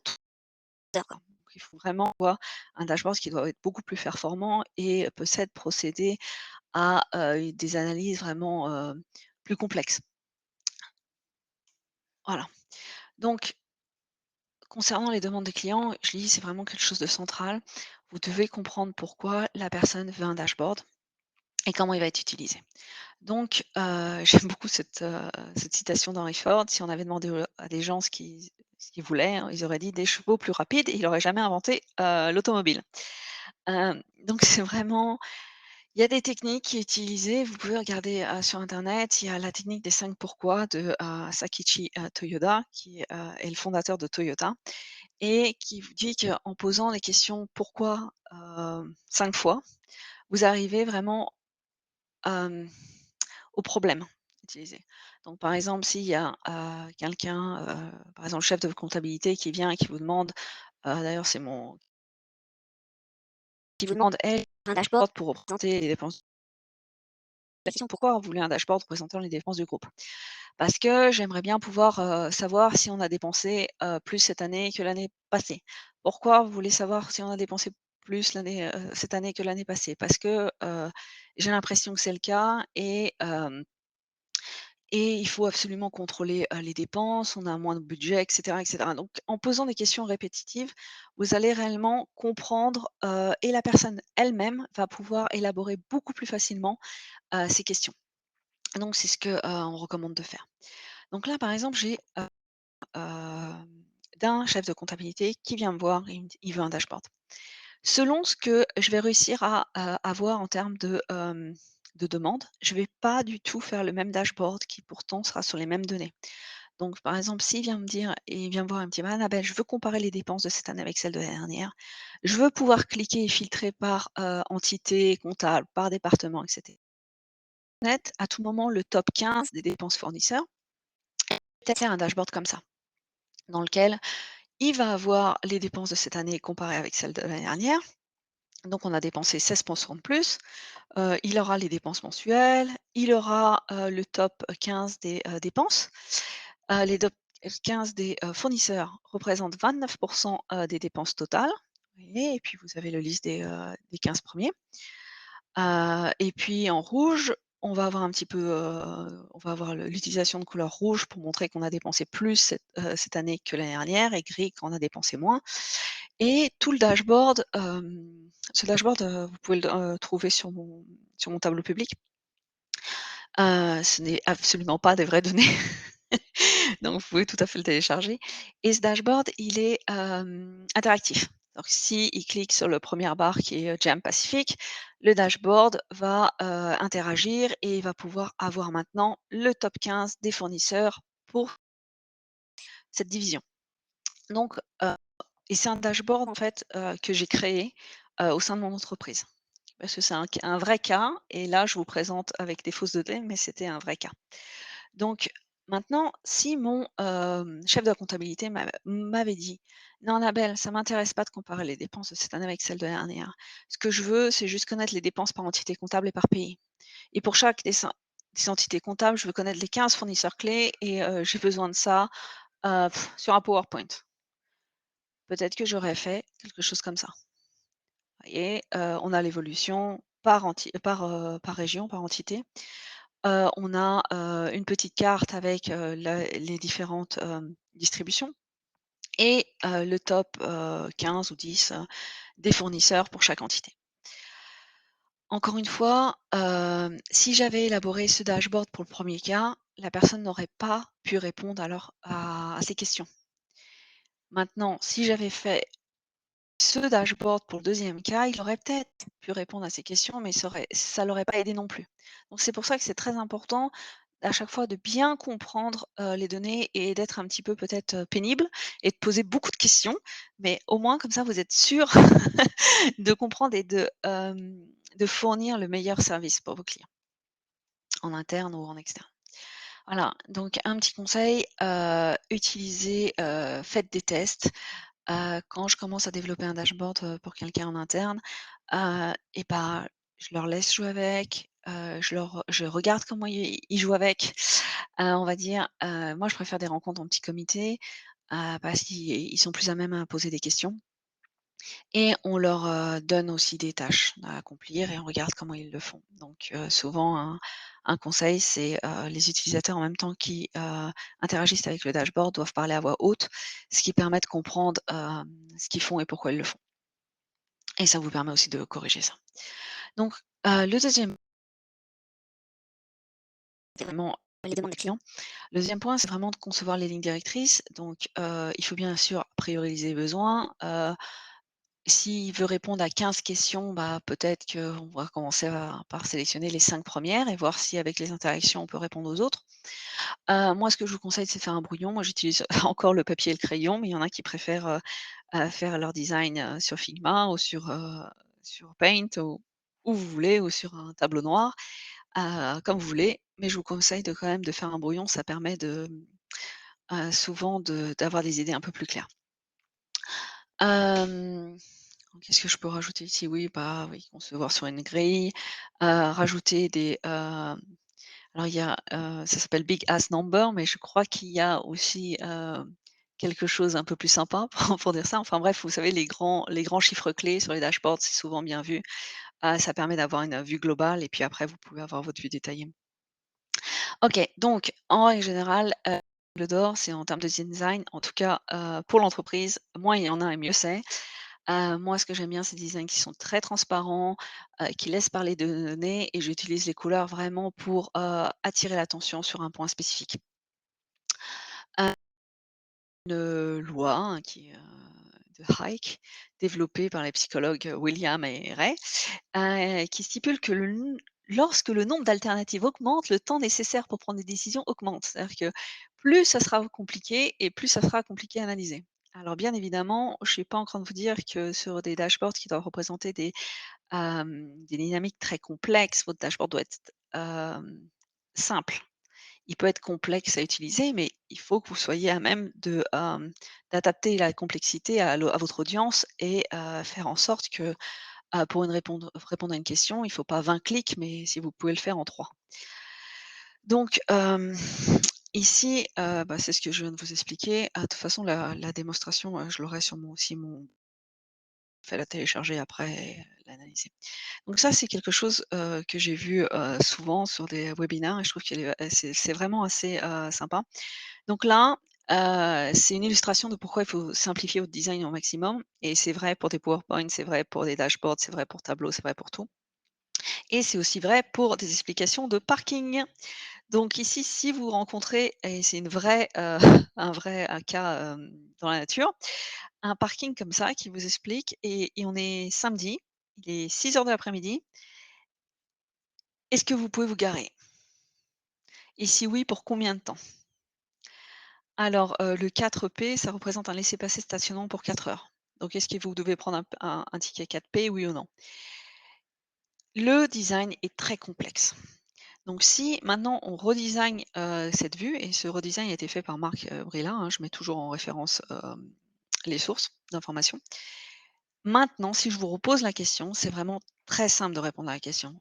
Donc il faut vraiment avoir un dashboard qui doit être beaucoup plus performant et peut-être procéder à, des analyses vraiment, plus complexes. Voilà. Donc concernant les demandes des clients, je dis c'est vraiment quelque chose de central. Vous devez comprendre pourquoi la personne veut un dashboard et comment il va être utilisé. Donc j'aime beaucoup cette citation d'Henry Ford: «Si on avait demandé à des gens ce qu'ils voulaient, hein, ils auraient dit des chevaux plus rapides et il aurait jamais inventé, l'automobile». Donc c'est vraiment il y a des techniques qui est utilisées, vous pouvez regarder, sur internet, il y a la technique des 5 pourquoi de, Sakichi, Toyoda qui, est le fondateur de Toyota et qui vous dit qu'en posant les questions «pourquoi», 5 fois, vous arrivez vraiment, hem, au problème utilisé. Donc par exemple, s'il y a, quelqu'un, par exemple le chef de comptabilité qui vient et qui vous demande, d'ailleurs c'est mon qui vous demande: «Hey, un dashboard pour représenter les dépenses». La question: «Pourquoi vous voulez un dashboard représentant les dépenses du groupe?» Parce que j'aimerais bien pouvoir, savoir si on a dépensé, plus cette année que l'année passée. Pourquoi vous voulez savoir si on a dépensé plus cette année que l'année passée? Parce que, j'ai l'impression que c'est le cas et il faut absolument contrôler, les dépenses, on a moins de budget et cetera et cetera. Donc en posant des questions répétitives, vous allez réellement comprendre, et la personne elle-même va pouvoir élaborer beaucoup plus facilement, ces questions. Donc c'est ce que, on recommande de faire. Donc là, par exemple, j'ai, d'un chef de comptabilité qui vient me voir, il veut un dashboard. Selon ce que je vais réussir à, avoir en termes de demandes, je vais pas du tout faire le même dashboard qui pourtant sera sur les mêmes données. Donc par exemple, s'il vient me dire et il vient me voir et me dit: «Bah, Annabelle, je veux comparer les dépenses de cette année avec celles de l'année dernière. Je veux pouvoir cliquer et filtrer par, entité comptable, par département et cetera. Net à tout moment le top 15 des dépenses fournisseurs». Peut-être faire un dashboard comme ça, dans lequel il va avoir les dépenses de cette année comparées avec celles de l'année dernière. Donc on a dépensé 16 de plus. Il aura les dépenses mensuelles, il aura, le top 15 des, dépenses. Les top 15 des, fournisseurs représentent 29 des dépenses totales. Vous voyez? Et puis vous avez le liste des 15 premiers. Et puis en rouge, on va avoir un petit peu, on va avoir l'utilisation de couleur rouge pour montrer qu'on a dépensé plus cette année que l'année dernière et gris quand on a dépensé moins. Et tout le dashboard, ce dashboard, vous pouvez le trouver sur mon tableau public. Ce n'est absolument pas des vraies données, donc vous pouvez tout à fait le télécharger et ce dashboard, il est, interactif. Donc s'il clique sur le première barre qui est, Jam Pacific, le dashboard va, interagir et il va pouvoir avoir maintenant le top 15 des fournisseurs pour cette division. Donc et c'est un dashboard en fait, que j'ai créé, au sein de mon entreprise. Parce que c'est un vrai cas et là je vous présente avec des fausses données, mais c'était un vrai cas. Donc maintenant, si mon, chef de la comptabilité m'avait dit: «Non Annabelle, ça m'intéresse pas de comparer les dépenses de cette année avec celles de l'année dernière. Ce que je veux, c'est juste connaître les dépenses par entité comptable et par pays. Et pour chaque des entités comptables, je veux connaître les 15 fournisseurs clés et j'ai besoin de ça, sur un PowerPoint». Peut-être que j'aurais fait quelque chose comme ça. Vous voyez? On a l'évolution par région, par entité. On a, une petite carte avec, les différentes, distributions et le top, 15 ou 10, des fournisseurs pour chaque entité. Encore une fois, si j'avais élaboré ce dashboard pour le premier cas, la personne n'aurait pas pu répondre alors à ces questions. Maintenant, si j'avais fait ce dashboard pour le deuxième cas, il aurait peut-être pu répondre à ces questions, mais ça l'aurait pas aidé non plus. Donc c'est pour ça que c'est très important à chaque fois de bien comprendre, les données et d'être un petit peu peut-être, pénible et de poser beaucoup de questions, mais au moins comme ça vous êtes sûr de comprendre et de fournir le meilleur service pour vos clients, en interne ou en externe. Voilà, donc un petit conseil, utilisez, faites des tests. Quand je commence à développer un dashboard, pour quelqu'un en interne, et bah, je leur laisse jouer avec, je regarde comment ils jouent avec. On va dire, moi je préfère des rencontres en petit comité, parce qu'ils sont plus à même à poser des questions et on leur, donne aussi des tâches à accomplir et on regarde comment ils le font. Donc souvent un conseil, c'est, les utilisateurs en même temps qui, interagissent avec le dashboard doivent parler à voix haute, ce qui permet de comprendre, ce qu'ils font et pourquoi ils le font et ça vous permet aussi de corriger ça. Donc le deuxième c'est vraiment les demandes des clients. Le deuxième point, c'est vraiment de concevoir les lignes directrices. Donc il faut bien sûr prioriser les besoins, s'il veut répondre à 15 questions, bah, peut-être qu'on va commencer par sélectionner les 5 premières et voir si avec les interactions, on peut répondre aux autres. Moi, ce que je vous conseille, c'est de faire un brouillon. Moi, j'utilise encore le papier et le crayon, mais il y en a qui préfèrent, faire leur design, sur Figma ou sur Paint ou où vous voulez ou sur un tableau noir, comme vous voulez. mais je vous conseille quand même de faire un brouillon, ça permet souvent d'avoir des idées un peu plus claires. Hem, Qu'est-ce que je peux rajouter ici? Oui, bah, oui, concevoir sur une grille, rajouter alors il y a, ça s'appelle Big Ass Number, mais je crois qu'il y a aussi, quelque chose un peu plus sympa pour dire ça. Enfin bref, vous savez les grands chiffres clés sur les dashboards, c'est souvent bien vu. Ça permet d'avoir une vue globale et puis après vous pouvez avoir votre vue détaillée. OK, donc en règle générale, le d'or, c'est en termes de design, en tout cas, pour l'entreprise, moins il y en a et mieux c'est. Moi, ce que j'aime bien, c'est des designs qui sont très transparents, qui laissent parler de données et j'utilise les couleurs vraiment pour, attirer l'attention sur un point spécifique. Une loi, hein, qui est, de Hayek, développée par les psychologues William et Ray, qui stipule que lorsque le nombre d'alternatives augmente, le temps nécessaire pour prendre des décisions augmente. C'est-à-dire que plus ça sera compliqué et plus ça sera compliqué à analyser. Alors bien évidemment, je ne suis pas en train de vous dire que sur des dashboards qui doivent représenter des dynamiques très complexes, votre dashboard doit être, simple. Il peut être complexe à utiliser, mais il faut que vous soyez à même d'adapter la complexité à votre audience et faire en sorte que, pour répondre à une question, il ne faut pas 20 clics, mais si vous pouvez le faire en 3. Donc, ici, bah, c'est ce que je viens de vous expliquer. De toute façon, la démonstration, je l'aurai sur mon fait la télécharger après et l'analyser. Donc ça, c'est quelque chose, que j'ai vu, souvent sur des webinaires et je trouve que c'est vraiment assez, sympa. Donc là, c'est une illustration de pourquoi il faut simplifier votre design au maximum et c'est vrai pour des PowerPoint, c'est vrai pour des dashboards, c'est vrai pour Tableau, c'est vrai pour tout et c'est aussi vrai pour des explications de parking. Donc ici, si vous rencontrez et c'est une vraie, un cas, dans la nature, un parking comme ça qui vous explique et on est samedi, il est 6 heures de l'après-midi. Est-ce que vous pouvez vous garer? Et si oui, pour combien de temps? Alors, le 4P, ça représente un laissez-passer stationnement pour 4 heures. Donc est-ce que vous devez prendre un ticket 4P, oui ou non? Le design est très complexe. Donc si maintenant on redesign, cette vue et ce redesign a été fait par Marc, Brilla, hein, je mets toujours en référence, les sources d'informations. Maintenant, si je vous repose la question, c'est vraiment très simple de répondre à la question.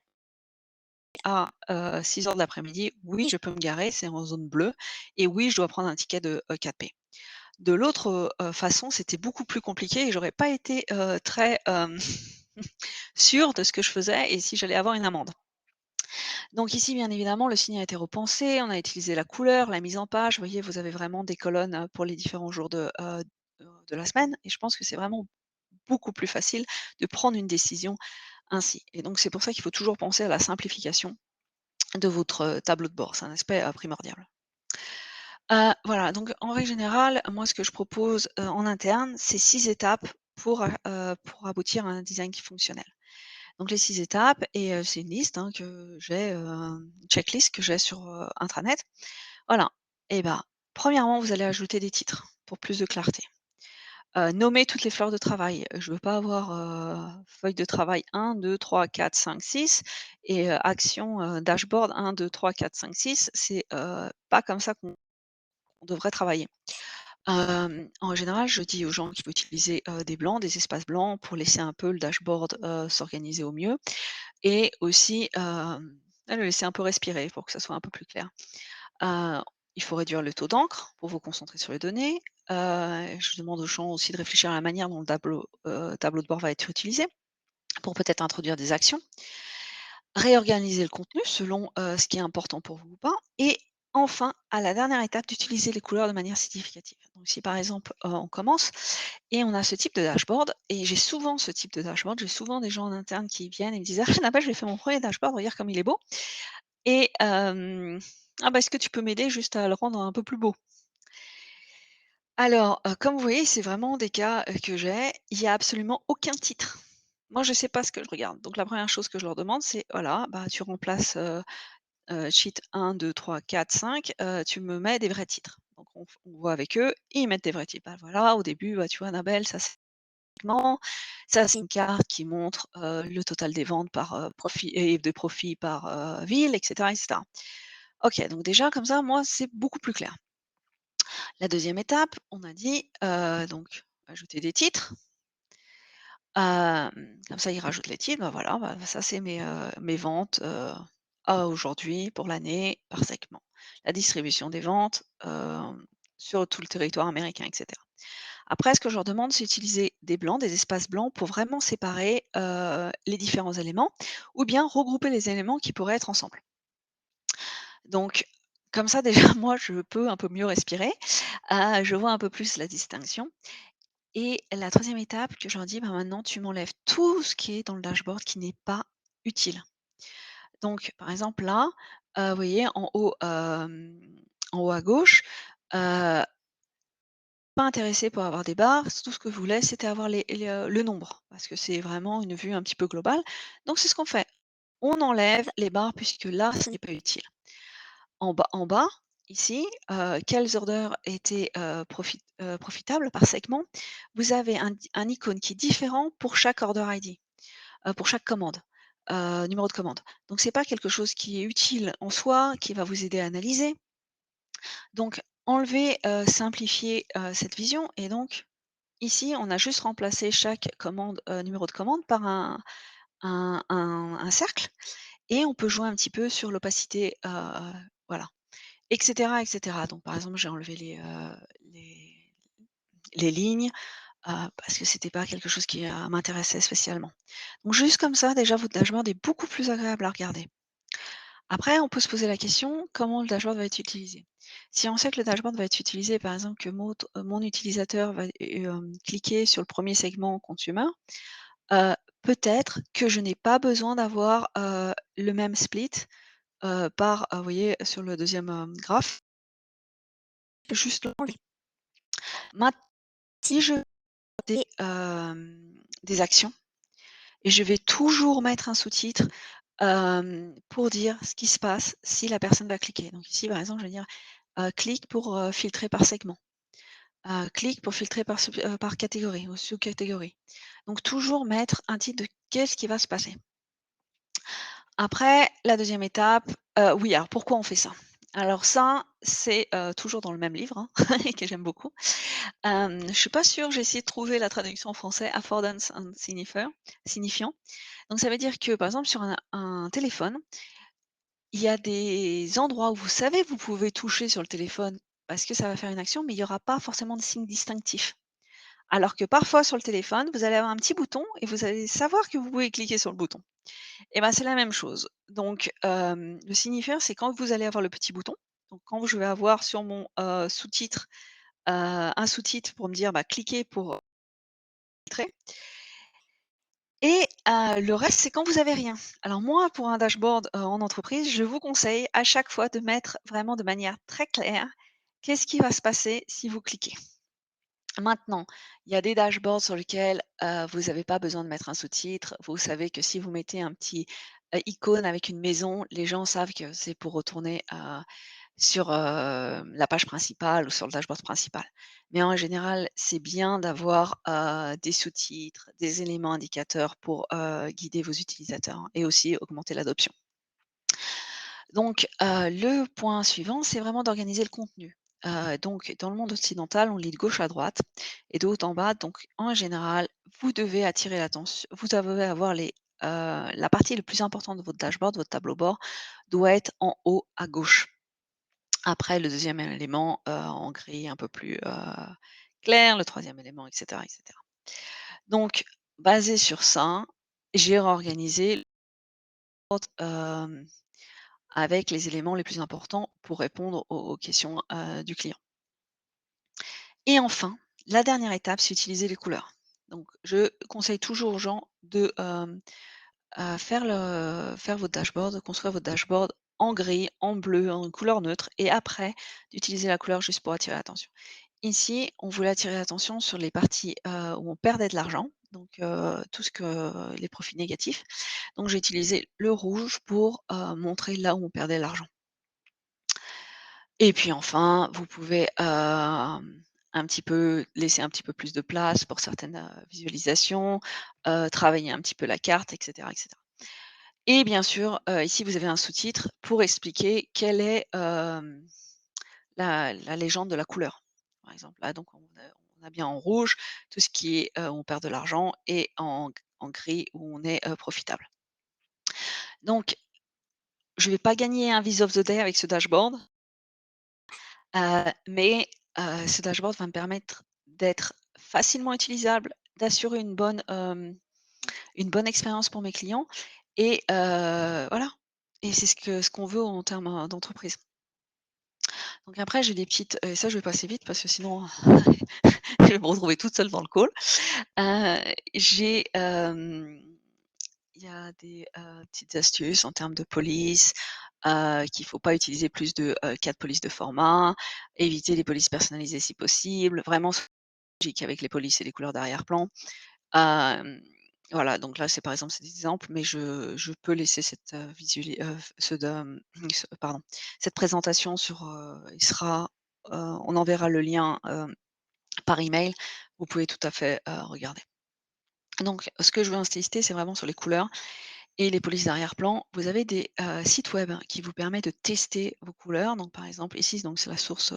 À, 6 heures de l'après-midi, oui, je peux me garer, c'est en zone bleue et oui, je dois prendre un ticket de, 4P. De l'autre, façon, c'était beaucoup plus compliqué et j'aurais pas été, très, sûre de ce que je faisais et si j'allais avoir une amende. Donc ici, bien évidemment, le signe a été repensé, on a utilisé la couleur, la mise en page. Vous voyez, vous avez vraiment des colonnes, pour les différents jours de la semaine et je pense que c'est vraiment beaucoup plus facile de prendre une décision ainsi et donc c'est pour ça qu'il faut toujours penser à la simplification de votre, tableau de bord. C'est un aspect, primordial. Voilà, donc en règle générale, moi ce que je propose, en interne, c'est 6 étapes pour aboutir à un design qui est fonctionnel. Donc les 6 étapes et c'est une liste, hein, que j'ai, une checklist que j'ai sur, intranet. Voilà et bah, premièrement, vous allez ajouter des titres pour plus de clarté. Nommer toutes les fleurs de travail. Je veux pas avoir, feuille de travail 1, 2, 3, 4, 5, 6 et action, dashboard 1, 2, 3, 4, 5, 6. C'est, pas comme ça qu'on devrait travailler. En général, je dis aux gens qu'il faut utiliser, des blancs, des espaces blancs pour laisser un peu le dashboard, s'organiser au mieux et aussi, le laisser un peu respirer pour que ça soit un peu plus clair. Heu, il faut réduire le taux d'encre pour vous concentrer sur les données. Je demande aux gens aussi de réfléchir à la manière dont le tableau de bord va être utilisé pour peut-être introduire des actions. Réorganiser le contenu selon, ce qui est important pour vous ou pas et enfin, à la dernière étape, d'utiliser les couleurs de manière significative. Donc si par exemple, on commence et on a ce type de dashboard et j'ai souvent ce type de dashboard, j'ai souvent des gens en interne qui viennent et me disent: «Ah Nabel, j'ai fait mon premier dashboard, regarde comme il est beau et ah bah, est-ce que tu peux m'aider juste à le rendre un peu plus beau?» Alors, comme vous voyez, c'est vraiment des cas, que j'ai. Il y a absolument aucun titre. Moi, je ne sais pas ce que je regarde. Donc la première chose que je leur demande, c'est voilà, bah, tu remplaces, sheet 1, 2, 3, 4, 5, tu me mets des vrais titres. Donc on voit avec eux, ils mettent des vrais titres. Bah, voilà, au début, bah, tu vois Annabelle, ça c'est une carte qui montre, le total des ventes par, profit et de profit par, ville et cetera et cetera. OK, donc déjà comme ça, moi, c'est beaucoup plus clair. La deuxième étape, on a dit, donc ajouter des titres. Comme ça, il rajoute les titres, bah, voilà, bah, ça c'est mes ventes, à aujourd'hui, pour l'année, par segment. La distribution des ventes, sur tout le territoire américain et cetera. Après, ce que je leur demande, c'est d'utiliser des blancs, des espaces blancs pour vraiment séparer, les différents éléments ou bien regrouper les éléments qui pourraient être ensemble. Donc comme ça déjà, moi, je peux un peu mieux respirer, je vois un peu plus la distinction. Et la troisième étape que je leur dis: «Bah, maintenant tu m'enlèves tout ce qui est dans le dashboard qui n'est pas utile». Donc par exemple là, vous voyez en haut à gauche, heu, pas intéressé pour avoir des barres, tout ce que je voulais c'était avoir le nombre, parce que c'est vraiment une vue un petit peu globale. Donc c'est ce qu'on fait. On enlève les barres puisque là, ce n'est pas utile. En bas, ici, quelles orders étaient, profitables par segment? Vous avez un icône qui est différent pour chaque order ID, pour chaque commande, numéro de commande. Donc c'est pas quelque chose qui est utile en soi, qui va vous aider à analyser. Donc enlever, simplifier, cette vision et donc ici, on a juste remplacé chaque commande, numéro de commande par un cercle et on peut jouer un petit peu sur l'opacité, voilà. Et cetera, et cetera. Donc par exemple, j'ai enlevé les les lignes, parce que c'était pas quelque chose qui, m'intéressait spécialement. Donc juste comme ça, déjà, votre dashboard est beaucoup plus agréable à regarder. Après, on peut se poser la question, comment le dashboard va être utilisé? Si on sait que le dashboard va être utilisé, par exemple, que mon utilisateur va, cliquer sur le premier segment consumer, heu, peut-être que je n'ai pas besoin d'avoir, le même split, vous voyez, sur le deuxième graphe, juste l'enlever. Maint Si je des actions et je vais toujours mettre un sous-titre, pour dire ce qui se passe si la personne va cliquer. Donc ici, par exemple, je vais dire, clique pour, filtrer par segment, clique pour filtrer par catégorie ou sous-catégorie. Donc toujours mettre un titre de qu'est-ce qui va se passer. Après, la deuxième étape, oui, alors pourquoi on fait ça? Alors ça, c'est, toujours dans le même livre, hein, et que j'aime beaucoup. Je suis pas sûre, j'ai essayé de trouver la traduction en français, affordance and signifiant. Donc ça veut dire que, par exemple, sur un téléphone, il y a des endroits où vous savez que vous pouvez toucher sur le téléphone parce que ça va faire une action, mais il y aura pas forcément de signe distinctif. Alors que parfois sur le téléphone, vous allez avoir un petit bouton et vous allez savoir que vous pouvez cliquer sur le bouton. Et ben, c'est la même chose. Donc, le signifiant, c'est quand vous allez avoir le petit bouton, donc quand je vais avoir sur mon, sous-titre, un sous-titre pour me dire, bah, cliquez pour filtrer et le reste, c'est quand vous avez rien. Alors moi, pour un dashboard, en entreprise, je vous conseille à chaque fois de mettre vraiment de manière très claire, qu'est-ce qui va se passer si vous cliquez? Maintenant, il y a des dashboards sur lesquels, vous n'avez pas besoin de mettre un sous-titre. Vous savez que si vous mettez un petit, icône avec une maison, les gens savent que c'est pour retourner, sur, la page principale ou sur le dashboard principal. Mais en général, c'est bien d'avoir, des sous-titres, des éléments indicateurs pour, guider vos utilisateurs et aussi augmenter l'adoption. Donc, le point suivant, c'est vraiment d'organiser le contenu. Donc dans le monde occidental, on lit de gauche à droite et de haut en bas. Donc en général, vous devez attirer l'attention vous devez avoir la partie la plus importante de votre dashboard, votre tableau bord, doit être en haut à gauche. Après le deuxième élément, en gris un peu plus, clair, le troisième élément et cetera et cetera. Donc basé sur ça, j'ai réorganisé avec les éléments les plus importants pour répondre aux questions, du client. Et enfin, la dernière étape, c'est utiliser les couleurs. Donc je conseille toujours aux gens de, faire votre dashboard, de construire votre dashboard en gris, en bleu, en couleur neutre et après d'utiliser la couleur juste pour attirer l'attention. Ici, on voulait attirer l'attention sur les parties, où on perdait de l'argent, donc tout ce que les profits négatifs. Donc j'ai utilisé le rouge pour, montrer là où on perdait l'argent. Et puis enfin, vous pouvez, un petit peu laisser un petit peu plus de place pour certaines, visualisations, travailler un petit peu la carte et cetera et cetera. Et bien sûr, ici vous avez un sous-titre pour expliquer quelle est, la légende de la couleur. Par exemple, là donc on a bien en rouge tout ce qui est, où on perd de l'argent et en gris où on est, profitable. Donc je vais pas gagner un Vis of the Day avec ce dashboard, mais ce dashboard va me permettre d'être facilement utilisable, d'assurer une bonne expérience pour mes clients et voilà. Et c'est ce qu'on veut en termes, d'entreprise. Donc après j'ai des petites et ça je vais passer vite parce que sinon je vais me retrouver toute seule dans le call. J'ai, il y a des, petites astuces en termes de police, qu'il faut pas utiliser plus de, 4 polices de format, éviter les polices personnalisées si possible, vraiment logique avec les polices et les couleurs d'arrière-plan. Hem, voilà, donc là, c'est par exemple, c'est des exemples, mais je peux laisser cette, ce de pardon, cette présentation sur, il sera, on enverra le lien, par email. Vous pouvez tout à fait, regarder. Donc ce que je veux insister, c'est vraiment sur les couleurs et les polices d'arrière-plan. Vous avez des, sites web qui vous permettent de tester vos couleurs. Donc par exemple ici, donc c'est la source,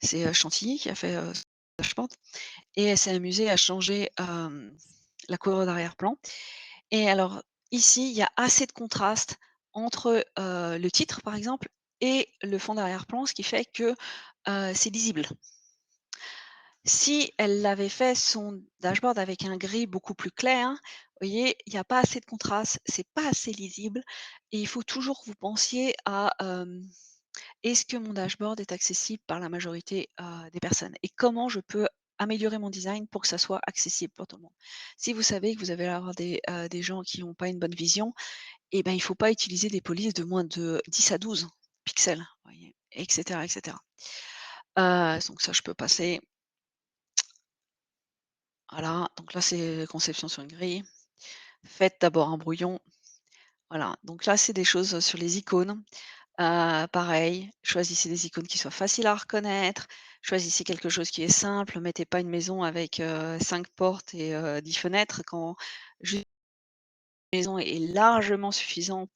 c'est, Chantilly qui a fait, ce dashboard et elle s'est amusée à changer, la couleur d'arrière-plan. Et alors ici, il y a assez de contraste entre, le titre par exemple et le fond d'arrière-plan, ce qui fait que, c'est lisible. Si elle avait fait son dashboard avec un gris beaucoup plus clair, vous voyez, il y a pas assez de contraste, c'est pas assez lisible et il faut toujours que vous pensiez à, est-ce que mon dashboard est accessible par la majorité, des personnes? Et comment je peux améliorer mon design pour que ça soit accessible pour tout le monde? Si vous savez que vous allez avoir des gens qui n'ont pas une bonne vision, et ben, il faut pas utiliser des polices de moins de 10 à 12 pixels, vous voyez? Et cetera, et cetera. Donc ça, je peux passer. Voilà, donc là, c'est conception sur une grille. Faites d'abord un brouillon. Voilà, donc là, c'est des choses sur les icônes. Pareil, choisissez des icônes qui soient faciles à reconnaître, choisissez quelque chose qui est simple, mettez pas une maison avec, 5 portes et 10 fenêtres quand juste une maison est largement suffisant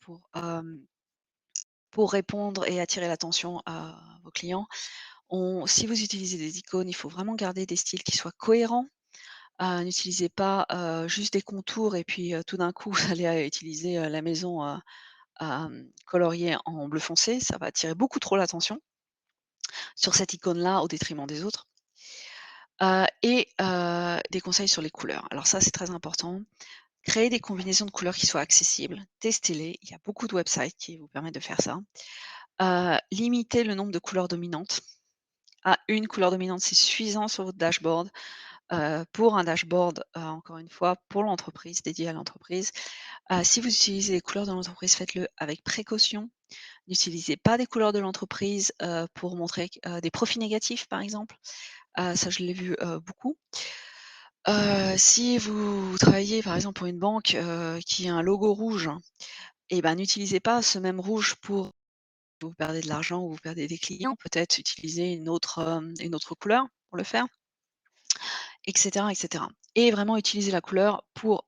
pour répondre et attirer l'attention à vos clients. Si vous utilisez des icônes, il faut vraiment garder des styles qui soient cohérents. N'utilisez pas, juste des contours et puis, tout d'un coup, vous allez, utiliser, la maison, coloriée en bleu foncé, ça va attirer beaucoup trop l'attention sur cette icône-là au détriment des autres. Et des conseils sur les couleurs. Alors ça, c'est très important. Créez des combinaisons de couleurs qui soient accessibles, testez-les, il y a beaucoup de websites qui vous permettent de faire ça. Limitez le nombre de couleurs dominantes à une couleur dominante, c'est suffisant sur votre dashboard. Pour un dashboard, encore une fois, pour l'entreprise, dédié à l'entreprise. Si vous utilisez les couleurs de l'entreprise, faites-le avec précaution. N'utilisez pas des couleurs de l'entreprise, pour montrer des profits négatifs, par exemple. Ça, je l'ai vu, beaucoup. Si vous travaillez, par exemple, pour une banque, qui a un logo rouge, et ben, n'utilisez pas ce même rouge pour vous perdez de l'argent ou vous perdez des clients. Peut-être utiliser une autre couleur pour le faire et cetera, et cetera. Et vraiment utiliser la couleur pour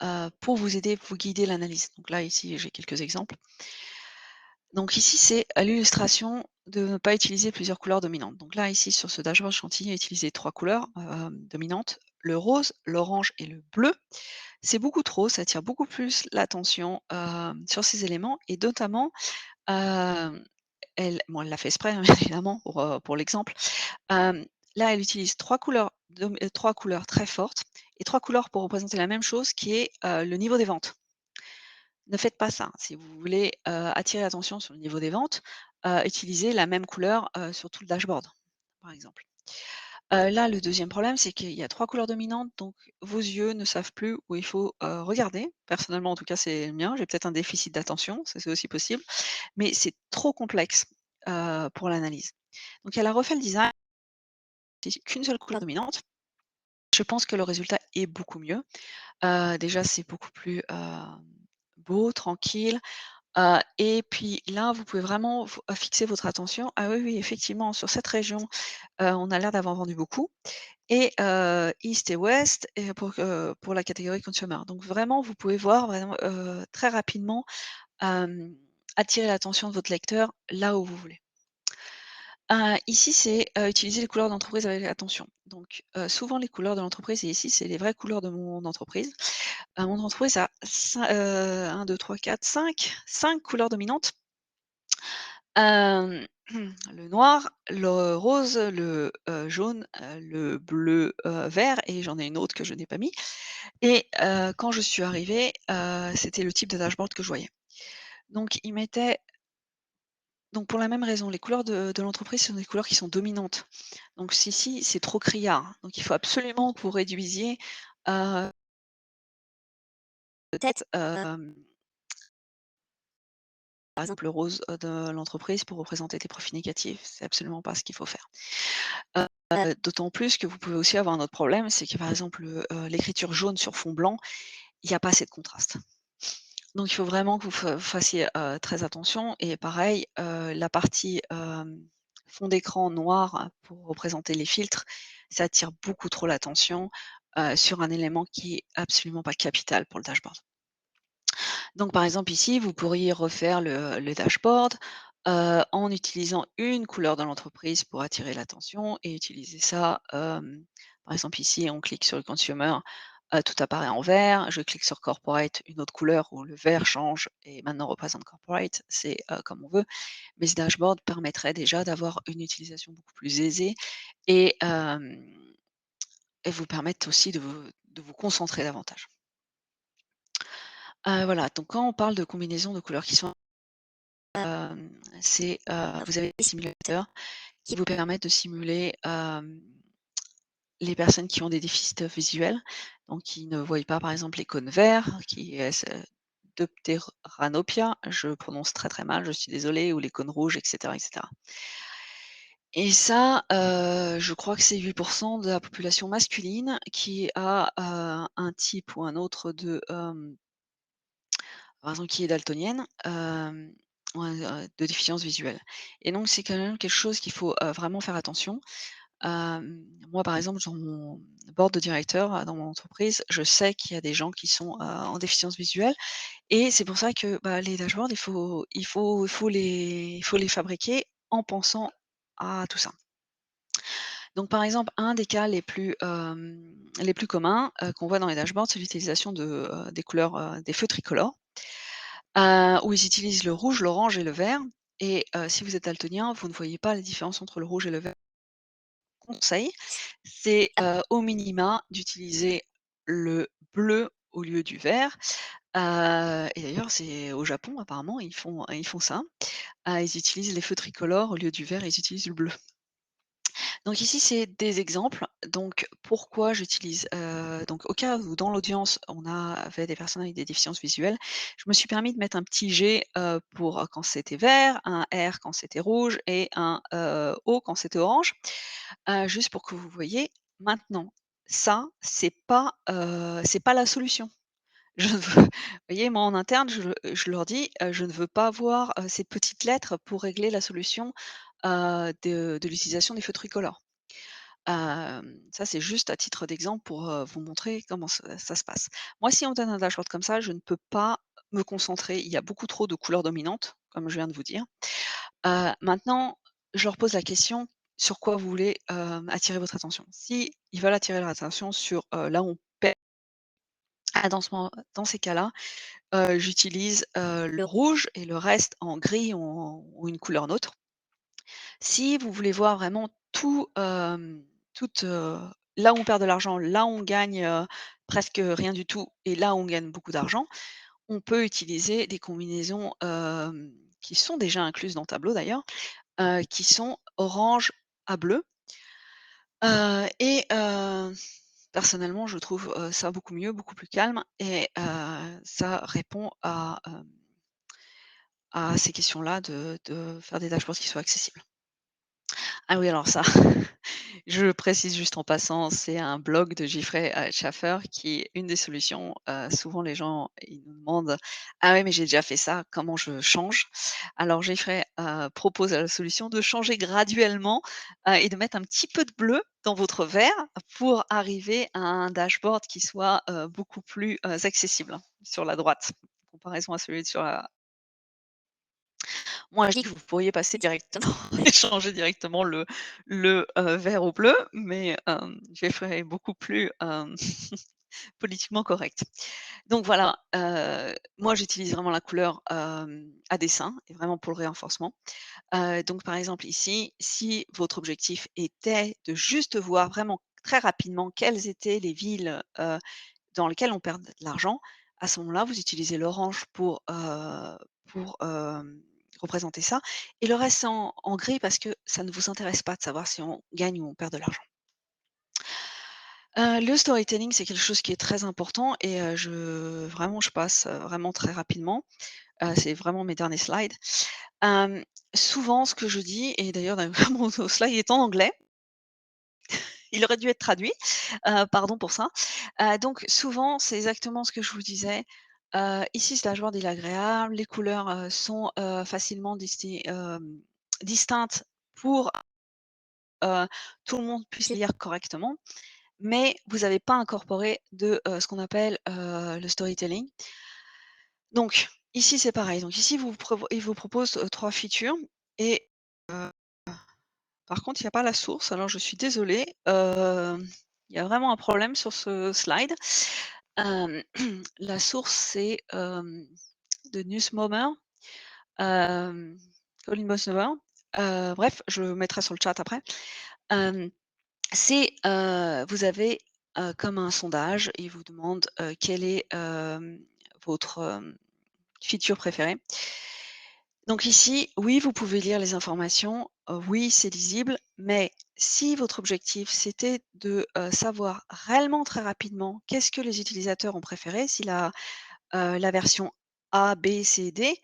vous aider, vous guider l'analyse. Donc là, ici, j'ai quelques exemples. Donc ici, c'est à l'illustration de ne pas utiliser plusieurs couleurs dominantes. Donc là, ici, sur ce dashboard Chantilly, utiliser 3 couleurs, dominantes, le rose, l'orange et le bleu. C'est beaucoup trop, ça attire beaucoup plus l'attention, sur ces éléments et notamment, hem, elle l'a fait exprès, hein, bien évidemment pour l'exemple. Hem, Là, elle utilise 3 couleurs 3 couleurs très fortes et 3 couleurs pour représenter la même chose qui est, le niveau des ventes. Ne faites pas ça. Si vous voulez, attirer l'attention sur le niveau des ventes, utilisez la même couleur, sur tout le dashboard, par exemple. Là, le deuxième problème, c'est qu'il y a 3 couleurs dominantes, donc vos yeux ne savent plus où il faut, regarder. Personnellement, en tout cas, c'est le mien. J'ai peut-être un déficit d'attention, ça c'est aussi possible, mais c'est trop complexe, pour l'analyse. Donc elle a refait le design, c'est qu'une seule couleur dominante. Je pense que le résultat est beaucoup mieux. Déjà, c'est beaucoup plus, beau, tranquille. Et puis là, vous pouvez vraiment fixer votre attention. Ah oui, oui, effectivement, sur cette région, on a l'air d'avoir vendu beaucoup et East et West et pour la catégorie consumer. Donc vraiment, vous pouvez voir vraiment, très rapidement, hem, attirer l'attention de votre lecteur là où vous voulez. Ici, c'est, utiliser les couleurs d'entreprise avec attention. Donc, souvent les couleurs de l'entreprise et ici, c'est les vraies couleurs de mon entreprise. Mon entreprise a 1, 2, 3, 4, 5 couleurs dominantes. Hem, le noir, le rose, le, jaune, le bleu, vert et j'en ai une autre que je n'ai pas mis et quand je suis arrivée, c'était le type de dashboard que je voyais. Donc ils mettaient donc pour la même raison, les couleurs de l'entreprise sont des couleurs qui sont dominantes. Donc ici, c'est trop criard, hein. Donc il faut absolument que vous réduisiez, peut-être, par exemple le rose, de l'entreprise pour représenter des profils négatifs. C'est absolument pas ce qu'il faut faire. D'autant plus que vous pouvez aussi avoir un autre problème, c'est que par exemple, l'écriture jaune sur fond blanc, il y a pas assez de contraste. Donc il faut vraiment que vous fassiez, très attention et pareil, la partie, fond d'écran noir pour représenter les filtres, ça attire beaucoup trop l'attention, sur un élément qui est absolument pas capital pour le dashboard. Donc par exemple ici, vous pourriez refaire le dashboard, en utilisant une couleur de l'entreprise pour attirer l'attention et utiliser ça, par exemple ici on clique sur le consumer, tout apparaît en vert, je clique sur corporate, une autre couleur où le vert change et maintenant représente corporate, c'est, comme on veut. Mais ce dashboard permettrait déjà d'avoir une utilisation beaucoup plus aisée et vous permettre aussi de vous concentrer davantage. Voilà, donc quand on parle de combinaisons de couleurs qui sont c'est, vous avez des simulateurs qui vous permettent de simuler, les personnes qui ont des déficits visuels, donc qui ne voient pas, par exemple, les cônes verts, qui est Dopteranopia, je prononce très, très mal, je suis désolée, ou les cônes rouges et cetera et cetera. Et ça, je crois que c'est 8 de la population masculine qui a, un type ou un autre par exemple, qui est daltonienne, ouais, de déficience visuelle et donc c'est quand même quelque chose qu'il faut, vraiment faire attention. Moi, par exemple, dans mon board de directeur, dans mon entreprise, je sais qu'il y a des gens qui sont, en déficience visuelle et c'est pour ça que, bah, les dashboards, il faut les fabriquer en pensant à tout ça. Donc par exemple, un des cas les plus communs, qu'on voit dans les dashboards, c'est l'utilisation des couleurs, des feux tricolores. Où ils utilisent le rouge, l'orange et le vert et si vous êtes daltonien, vous ne voyez pas la différence entre le rouge et le vert. Conseil, c'est, au minima d'utiliser le bleu au lieu du vert, et d'ailleurs c'est au Japon apparemment ils font ça. Ils utilisent les feux tricolores au lieu du vert, ils utilisent le bleu. Donc ici, c'est des exemples. Donc pourquoi j'utilise, donc au cas où dans l'audience, avait des personnes avec des déficiences visuelles, je me suis permis de mettre un petit G, pour, quand c'était vert, un R quand c'était rouge et un, O quand c'était orange, juste pour que vous voyez. Maintenant, ça, c'est pas la solution. Je ne veux vous voyez, moi en interne, je leur dis, je ne veux pas voir, ces petites lettres pour régler la solution, de l'utilisation des feux tricolores. Ça, c'est juste à titre d'exemple pour, vous montrer comment ça se passe. Moi, si on me donne un dashboard comme ça, je ne peux pas me concentrer. Il y a beaucoup trop de couleurs dominantes, comme je viens de vous dire. Maintenant, je leur pose la question: «Sur quoi vous voulez, attirer votre attention?» Si ils veulent attirer leur attention sur, là où on perd, dans ces cas-là, j'utilise, le rouge et le reste en gris ou une couleur neutre. Si vous voulez voir vraiment tout, là où on perd de l'argent, là où on gagne, presque rien du tout et là où on gagne beaucoup d'argent, on peut utiliser des combinaisons, qui sont déjà incluses dans Tableau d'ailleurs, qui sont orange à bleu, et personnellement je trouve, ça beaucoup mieux, beaucoup plus calme et ça répond à ces questions-là de faire des dashboards qui soient accessibles. Ah oui, alors ça, je précise juste en passant, c'est un blog de Jeffrey Schaffer qui est une des solutions. Souvent les gens, ils nous demandent: «Ah ouais, mais j'ai déjà fait ça, comment je change?» Alors Jeffrey, propose la solution de changer graduellement, et de mettre un petit peu de bleu dans votre verre pour arriver à un dashboard qui soit, beaucoup plus, accessible sur la droite, en comparaison à celui sur la moi, je dis que vous pourriez passer directement et changer directement le vert au bleu, mais Jeffrey est beaucoup plus, politiquement correct. Donc voilà, moi j'utilise vraiment la couleur, à dessein et vraiment pour le renforcement. Donc par exemple ici, si votre objectif était de juste voir vraiment très rapidement quelles étaient les villes, dans lesquelles on perd de l'argent, à ce moment-là, vous utilisez l'orange pour, représenter ça et le reste en gris parce que ça ne vous intéresse pas de savoir si on gagne ou on perd de l'argent. Le storytelling, c'est quelque chose qui est très important et je passe, vraiment très rapidement. C'est vraiment mes derniers slides. Hem, Souvent ce que je dis et d'ailleurs mon slide est en anglais, il aurait dû être traduit, pardon pour ça. Donc souvent, c'est exactement ce que je vous disais. Ici, ce dashboard il est agréable, les couleurs, sont, facilement distinctes pour, tout le monde puisse lire correctement, mais vous n'avez pas incorporé de, ce qu'on appelle, le storytelling. Donc ici, c'est pareil. Donc ici, il vous propose, 3 features et par contre, il y a pas la source, alors je suis désolée, il y a vraiment un problème sur ce slide. Hem, la source, c'est, The Newsmomer, hem, Colin Bosnover. Bref, je mettrai sur le chat après. Hem, vous avez, comme un sondage, il vous demande, quelle est, votre, feature préférée. Donc ici, oui, vous pouvez lire les informations, oui, c'est lisible, mais si votre objectif, c'était de, savoir réellement très rapidement qu'est-ce que les utilisateurs ont préféré, si la version A, B, C, D,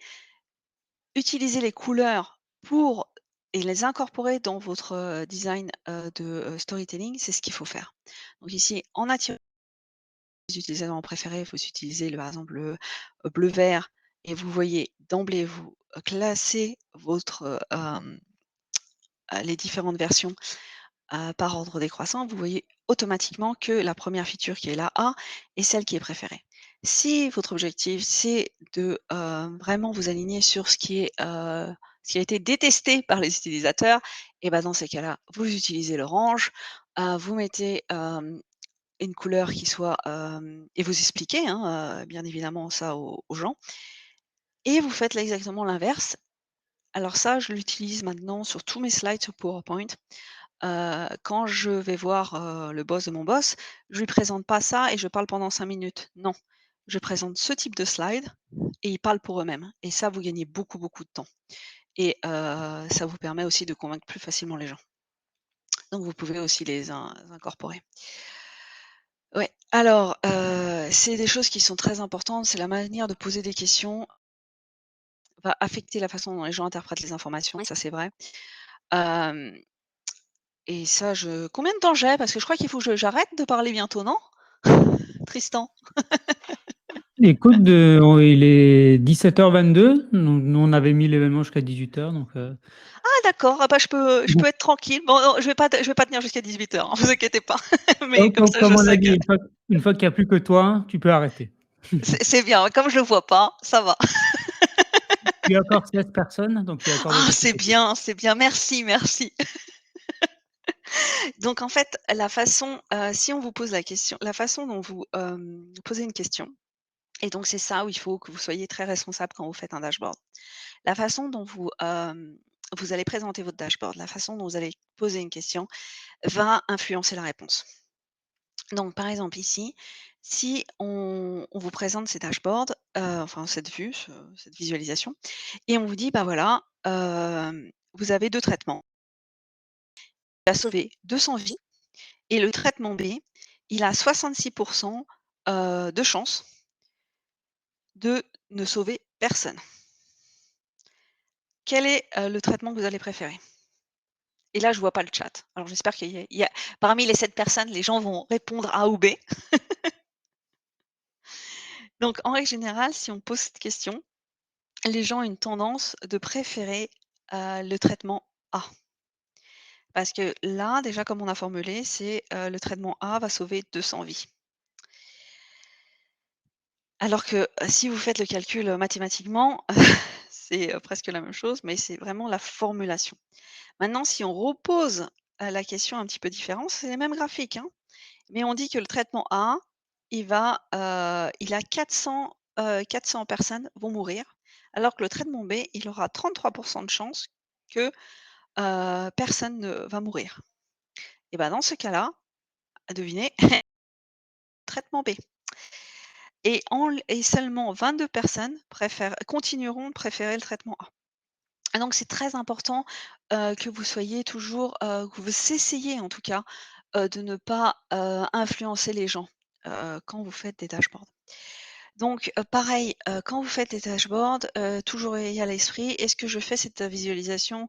utilisez les couleurs pour et les incorporer dans votre, design, de, storytelling, c'est ce qu'il faut faire. Donc ici, en attirant les utilisateurs préférés, vous utilisez par exemple le bleu-vert et vous voyez d'emblée, vous classez votre, les différentes versions, par ordre décroissant, vous voyez automatiquement que la première feature qui est là A est celle qui est préférée. Si votre objectif, c'est de, vraiment vous aligner sur ce qui a été détesté par les utilisateurs et ben dans ces cas-là, vous utilisez l'orange, vous mettez, une couleur qui soit, et vous expliquez, hein, bien évidemment ça aux gens et vous faites là exactement l'inverse. Alors ça, je l'utilise maintenant sur tous mes slides sur PowerPoint. Quand je vais voir, le boss de mon boss, je lui présente pas ça et je parle pendant 5 minutes. Non, je présente ce type de slide et ils parlent pour eux-mêmes et ça, vous gagnez beaucoup, beaucoup de temps et ça vous permet aussi de convaincre plus facilement les gens. Donc vous pouvez aussi les incorporer. Ouais, alors, c'est des choses qui sont très importantes, c'est la manière de poser des questions va affecter la façon dont les gens interprètent les informations, ça c'est vrai. Hem Et ça, combien de temps j'ai? Parce que je crois qu'il faut que j'arrête de parler bientôt, non? Tristan? Écoute, il est 17h22, nous on avait mis l'événement jusqu'à 18h donc Ah d'accord, ah bah je bon, peux être tranquille. Bon, non, je vais pas tenir jusqu'à 18h, hein, vous inquiétez pas. Mais comme ça, je comme on l'a sais que dit, une fois qu'il y a plus que toi, tu peux arrêter. c'est bien, comme je le vois pas, ça va. Il y a encore 16 personnes, donc il y a encore de Ah quoi s'occuper. c'est bien, merci, merci. Donc en fait, si on vous pose la façon dont vous, posez une question et donc c'est ça où il faut que vous soyez très responsable quand vous faites un dashboard. La façon dont vous allez présenter votre dashboard, la façon dont vous allez poser une question va influencer la réponse. Donc par exemple ici, si on vous présente ces dashboards, enfin cette vue, cette visualisation et on vous dit: «Bah voilà, vous avez 2 traitements. Il a sauvé 200 vies et le traitement B, il a 66 de chances de ne sauver personne». Quel est, le traitement que vous allez préférer? Et là, je vois pas le chat. Alors j'espère qu'il y a parmi les 7 personnes, les gens vont répondre A ou B. Donc en règle générale, si on pose cette question, les gens ont une tendance de préférer, le traitement A. Parce que là, déjà comme on a formulé, c'est, le traitement A va sauver 200 vies. Alors que, si vous faites le calcul, mathématiquement, c'est, presque la même chose, mais c'est vraiment la formulation. Maintenant, si on repose, la question un petit peu différente, c'est les mêmes graphiques, hein, mais on dit que le traitement A, il a 400 personnes vont mourir, alors que le traitement B, il aura 33 de chances que, personne ne va mourir. Et ben, dans ce cas-là, devinez, traitement B. Et seulement 22 personnes continueront de préférer le traitement A. Et donc c'est très important, que vous soyez toujours, que vous essayiez en tout cas, de ne pas, influencer les gens, quand vous faites des dashboards. Donc, pareil, quand vous faites des dashboards, toujours ayez à l'esprit: «Est-ce que je fais cette visualisation,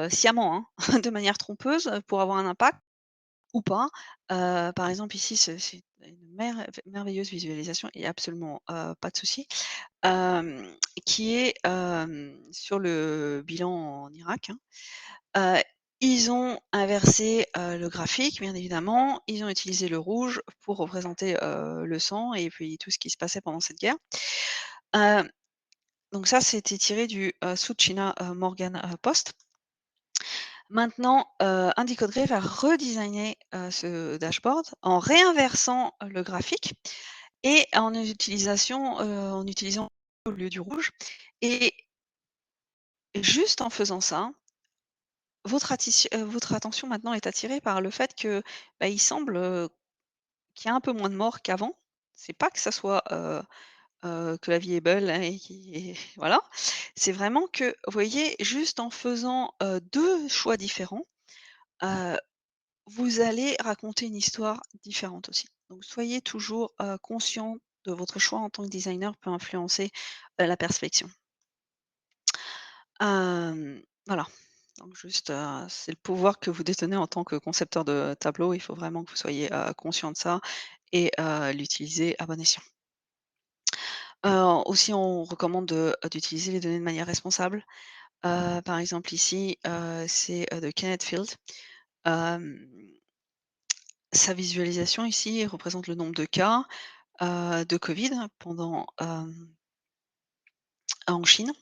sciemment, hein, de manière trompeuse, pour avoir un impact ou pas?» Par exemple ici, c'est une merveilleuse visualisation, il y a absolument, pas de souci, hem, qui est, sur le bilan en Irak, hein. Heu, Ils ont inversé, le graphique, bien évidemment. Ils ont utilisé le rouge pour représenter, le sang et puis tout ce qui se passait pendant cette guerre. Heu, donc ça, c'était tiré du, South China Morgan Post. Maintenant, Andy Codgrave va redesigner, ce dashboard en réinversant, le graphique et en utilisant au lieu du rouge et juste en faisant ça, votre attention maintenant est attirée par le fait que, bah, il semble, qu'il y a un peu moins de morts qu'avant. C'est pas que ça soit, que la vie est belle, hein, et voilà. C'est vraiment que, vous voyez, juste en faisant, 2 choix différents, heu, vous allez raconter une histoire différente aussi. Donc soyez toujours, conscient de votre choix en tant que designer peut influencer, la perspective. Voilà. Donc juste, c'est le pouvoir que vous détenez en tant que concepteur de tableau. Il faut vraiment que vous soyez, conscient de ça et l'utiliser à bon escient. Aussi on recommande d'utiliser les données de manière responsable. Par exemple ici, c'est, de Kenneth Field. Hem, Sa visualisation ici représente le nombre de cas, de Covid pendant, en Chine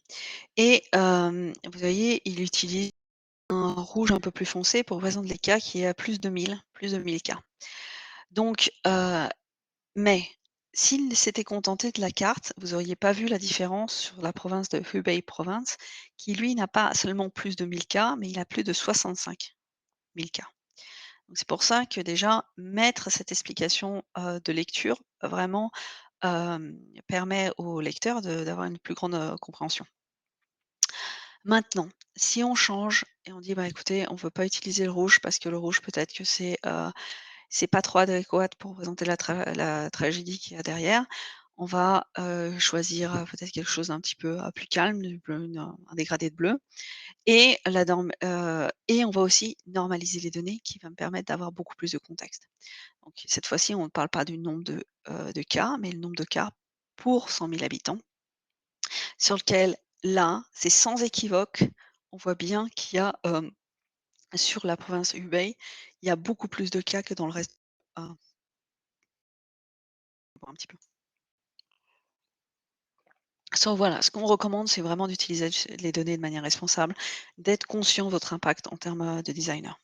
et vous voyez, il utilise un rouge un peu plus foncé pour représenter les cas qui est à plus de 1000 cas. Donc mais s'il s'était contenté de la carte, vous auriez pas vu la différence sur la province de Hubei province, qui lui n'a pas seulement plus de 1000 cas, mais il a plus de 65 000 cas. Donc c'est pour ça que déjà mettre cette explication, de lecture vraiment, permet au lecteur d'avoir une plus grande, compréhension. Maintenant, si on change et on dit: «Bah, écoutez, on veut pas utiliser le rouge parce que le rouge peut-être que c'est pas trop adéquat pour représenter la tragédie qu'il y a derrière», on va, choisir, peut-être quelque chose d'un petit peu, plus calme, du bleu, un dégradé de bleu et on va aussi normaliser les données qui va me permettre d'avoir beaucoup plus de contexte. Donc cette fois-ci, on ne parle pas du nombre de cas, mais le nombre de cas pour 100 000 habitants sur lequel là, c'est sans équivoque, on voit bien qu'il y a, sur la province Hubei, il y a beaucoup plus de cas que dans le reste. Ah, voir un petit peu. Voilà, ce qu'on recommande, c'est vraiment d'utiliser les données de manière responsable, d'être conscient de votre impact en termes, de designer.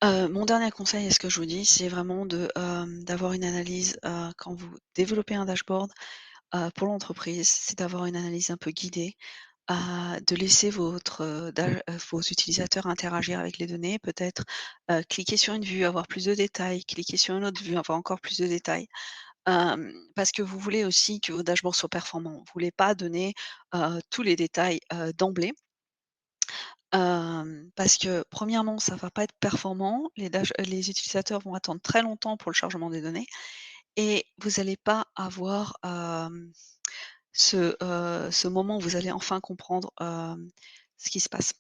Mon dernier conseil et ce que je vous dis, c'est vraiment d'avoir une analyse, quand vous développez un dashboard, pour l'entreprise, c'est d'avoir une analyse un peu guidée, de laisser vos utilisateurs interagir avec les données, peut-être, cliquer sur une vue, avoir plus de détails, cliquer sur une autre vue, avoir encore plus de détails. Parce que vous voulez aussi que vos dashboards soient performants. Vous voulez pas donner, tous les détails, d'emblée. Parce que premièrement, ça va pas être performant, les utilisateurs vont attendre très longtemps pour le chargement des données et vous allez pas avoir, ce moment où vous allez enfin comprendre, ce qui se passe.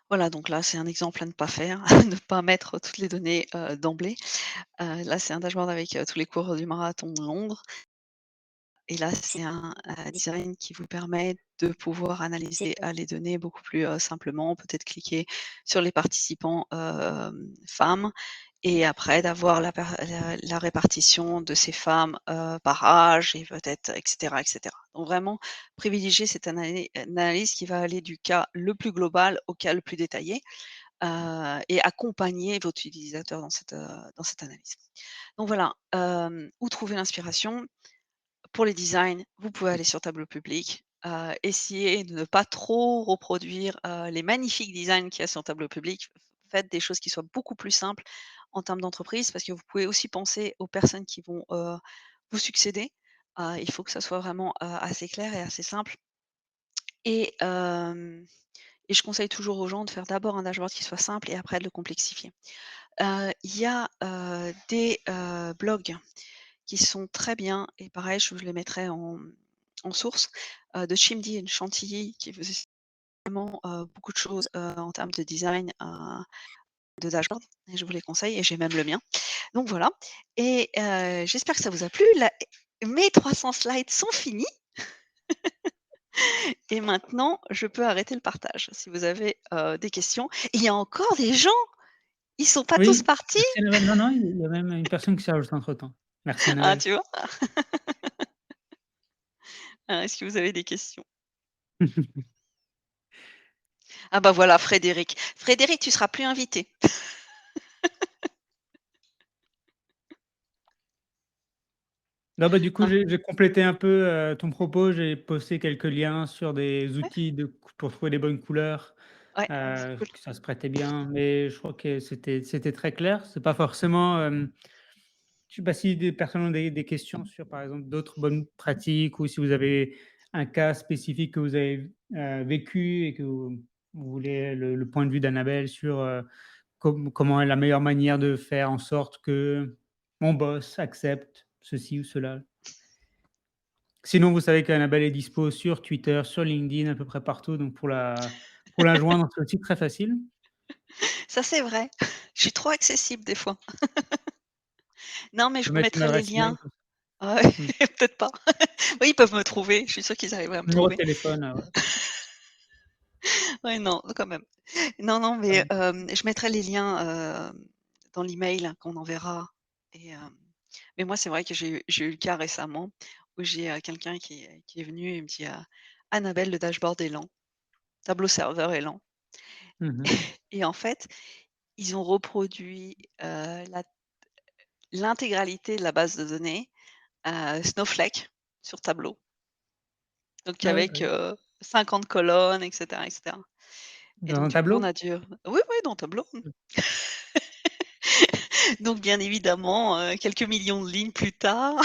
Voilà, donc là, c'est un exemple à ne pas faire, ne pas mettre toutes les données, d'emblée. Là, c'est un dashboard avec, tous les coureurs du marathon de Londres et là, c'est un, design qui vous permet de pouvoir analyser, les données beaucoup plus, simplement. Peut-être cliquer sur les participants, femmes et après d'avoir la répartition de ces femmes, par âge et peut-être et cetera et cetera. Donc vraiment privilégier cette analyse qui va aller du cas le plus global au cas le plus détaillé, et accompagner votre utilisateur dans cette analyse. Donc voilà, où trouver l'inspiration? Pour les designs, vous pouvez aller sur Tableau Public, essayer de ne pas trop reproduire, les magnifiques designs qu'il y a sur Tableau Public. Faites des choses qui soient beaucoup plus simples en termes d'entreprise, parce que vous pouvez aussi penser aux personnes qui vont, vous succéder. Il faut que ça soit vraiment, assez clair et assez simple et et je conseille toujours aux gens de faire d'abord un dashboard qui soit simple et après de le complexifier. Il y a, des, blogs qui sont très bien et pareil, je les mettrai en source, de Chimdi et Chantilly qui faisait vraiment, beaucoup de choses, en termes de design, de dashboard et je vous les conseille et j'ai même le mien. Donc voilà et j'espère que ça vous a plu. Mes 300 slides sont finis et maintenant je peux arrêter le partage. Si vous avez, des questions. Il y a encore des gens! Ils sont pas tous Oui, partis? merci Annabelle. Non, non, il y a même une personne qui s'est rajoutée entre-temps. Merci Ah, Annabelle. tu vois? Est-ce que vous avez des questions? Ah bah voilà, Frédéric. Frédéric, tu seras plus invité. Non, bah, du coup, Hein? j'ai complété un peu, ton propos. J'ai posté quelques liens sur des Ouais, outils pour trouver les bonnes couleurs, ouais, c'est cool. que ça se prêtait bien, mais je crois que c'était très clair. C'est pas forcément, je sais pas si des personnes ont des questions sur, par exemple, d'autres bonnes pratiques ou si vous avez un cas spécifique que vous avez, vécu et que vous voulez le point de vue d'Annabelle sur, comment est la meilleure manière de faire en sorte que mon boss accepte ceci ou cela. Sinon, vous savez qu'Annabelle est dispo sur Twitter, sur LinkedIn, à peu près partout, donc pour la joindre, c'est aussi très facile. Ça, c'est vrai. Je suis trop accessible des fois. Non, mais Je je peux vous mettre une mettrai les adresse liens. email, comme ça. Ouais, Mmh. peut-être pas. Oui, ils peuvent me trouver. Je suis sûre qu'ils arriveraient à me Numéro de trouver. téléphone, ouais. Ouais, non, quand même. Non, non, mais Ouais. je mettrai les liens, dans l'email qu'on enverra et mais moi, c'est vrai que j'ai eu le cas récemment où j'ai, quelqu'un qui est venu et me dit: «Annabelle, le dashboard est lent, tableau serveur est lent» Mmh mh. et en fait, ils ont reproduit, l'intégralité de la base de données, Snowflake sur Tableau, donc Ah oui, avec, oui. 50 colonnes et cetera et Dans donc un du coup, on tableau? a dû oui, oui, dans Tableau. Mmh. Donc bien évidemment, quelques millions de lignes plus tard,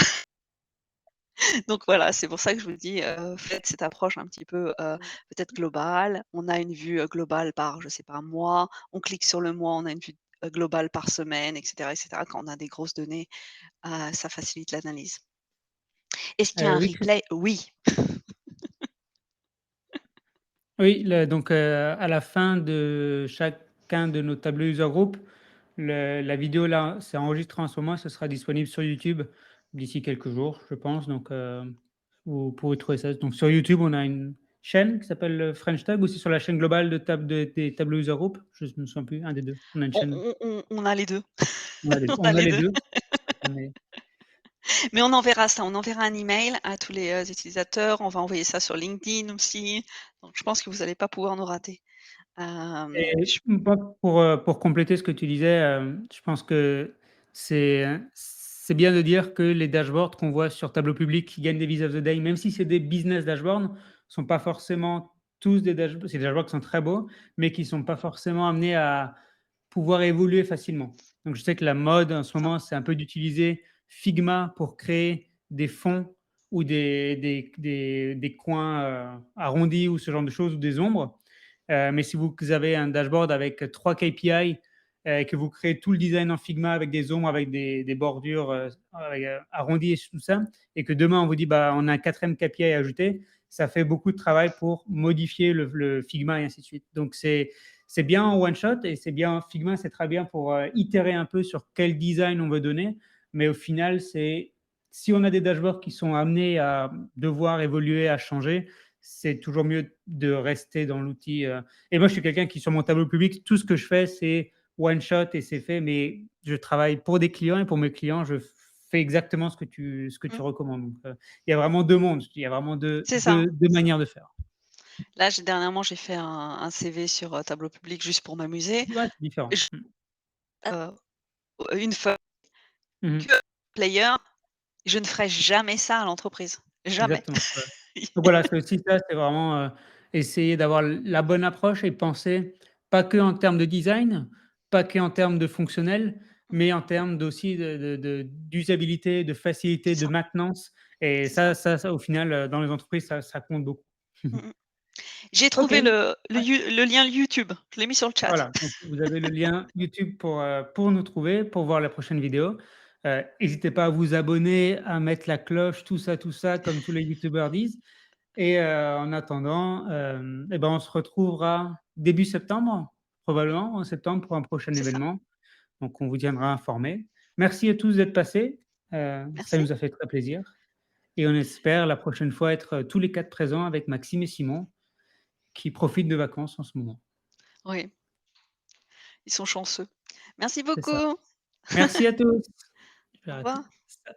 donc voilà, c'est pour ça que je vous dis, faites cette approche un petit peu, peut-être globale. On a une vue, globale par, je sais pas, mois, on clique sur le mois, on a une vue, globale par semaine et cetera. Quand on a des grosses données, ça facilite l'analyse. Est-ce qu'il y a un Oui, replay? Oui. oui, donc à la fin de chacun de nos tableaux user group, la vidéo là, c'est enregistré en ce moment, ce sera disponible sur YouTube d'ici quelques jours, je pense. Donc, vous pourrez trouver ça. Donc, sur YouTube, on a une chaîne qui s'appelle French Tag, aussi sur la chaîne globale des tableaux user group. Je ne me souviens plus, un des deux. On a une chaîne. On a les 2. On a les, On a on a les les 2. deux. Mais, Mais on enverra ça, on enverra un email à tous les, utilisateurs, on va envoyer ça sur LinkedIn aussi, donc je pense que vous allez pas pouvoir nous rater. et Je moi, pour compléter ce que tu disais, je pense que c'est bien de dire que les dashboards qu'on voit sur tableau public qui gagnent des Vis of the Day, même si c'est des business dashboards, sont pas forcément tous des dashboards. C'est des dashboards qui sont très beaux, mais qui sont pas forcément amenés à pouvoir évoluer facilement. Donc je sais que la mode en ce ça. moment, c'est un peu d'utiliser Figma pour créer des fonds ou des coins, arrondis ou ce genre de choses ou des ombres. Mais si vous avez un dashboard avec 3 KPI, que vous créez tout le design en Figma avec des ombres, avec des bordures, avec, arrondies et tout ça, et que demain on vous dit: «Bah, on a un 4e KPI à ajouter», ça fait beaucoup de travail pour modifier le Figma et ainsi de suite. Donc c'est bien en one shot et c'est bien Figma, c'est très bien pour, itérer un peu sur quel design on veut donner. Mais au final, c'est si on a des dashboards qui sont amenés à devoir évoluer, à changer, c'est toujours mieux de rester dans l'outil, et moi, je suis quelqu'un qui sur mon tableau public, tout ce que je fais, c'est one shot et c'est fait, mais je travaille pour des clients et pour mes clients, je fais exactement ce que tu Mmh. recommandes. Donc, il y a vraiment 2 mondes, il y a vraiment deux C'est ça. 2 2 manières de faire. Là, dernièrement, j'ai fait un CV sur, tableau public juste pour m'amuser. Ouais, c'est différent. Je heu, une feuille Mmh mh. que player, je ne ferai jamais ça à l'entreprise. Jamais. Exactement, ouais. Donc voilà, c'est aussi ça, c'est vraiment, essayer d'avoir la bonne approche et penser pas que en termes de design, pas que en termes de fonctionnel, mais en termes d'aussi d'usabilité, de facilité, C'est de ça, maintenance et c'est ça. ça au final, dans les entreprises, ça compte beaucoup. Mmh mh. J'ai OK, trouvé ouais, le lien YouTube. Je l'ai mis sur le chat. voilà, donc vous avez le lien YouTube pour nous trouver, pour voir la prochaine vidéo. Hésitez pas à vous abonner, à mettre la cloche, tout ça, comme tous les youtubeurs disent. Et en attendant, et ben, on se retrouvera début septembre, probablement en septembre pour un prochain C'est ça. événement. Donc on vous tiendra informés. Merci à tous d'être passés, ça Merci. nous a fait très plaisir et on espère la prochaine fois être, tous les 4 présents avec Maxime et Simon qui profitent de vacances en ce moment. Oui, ils sont chanceux. Merci C'est ça. beaucoup. Merci à tous. Je vais Au arrêter revoir. ça.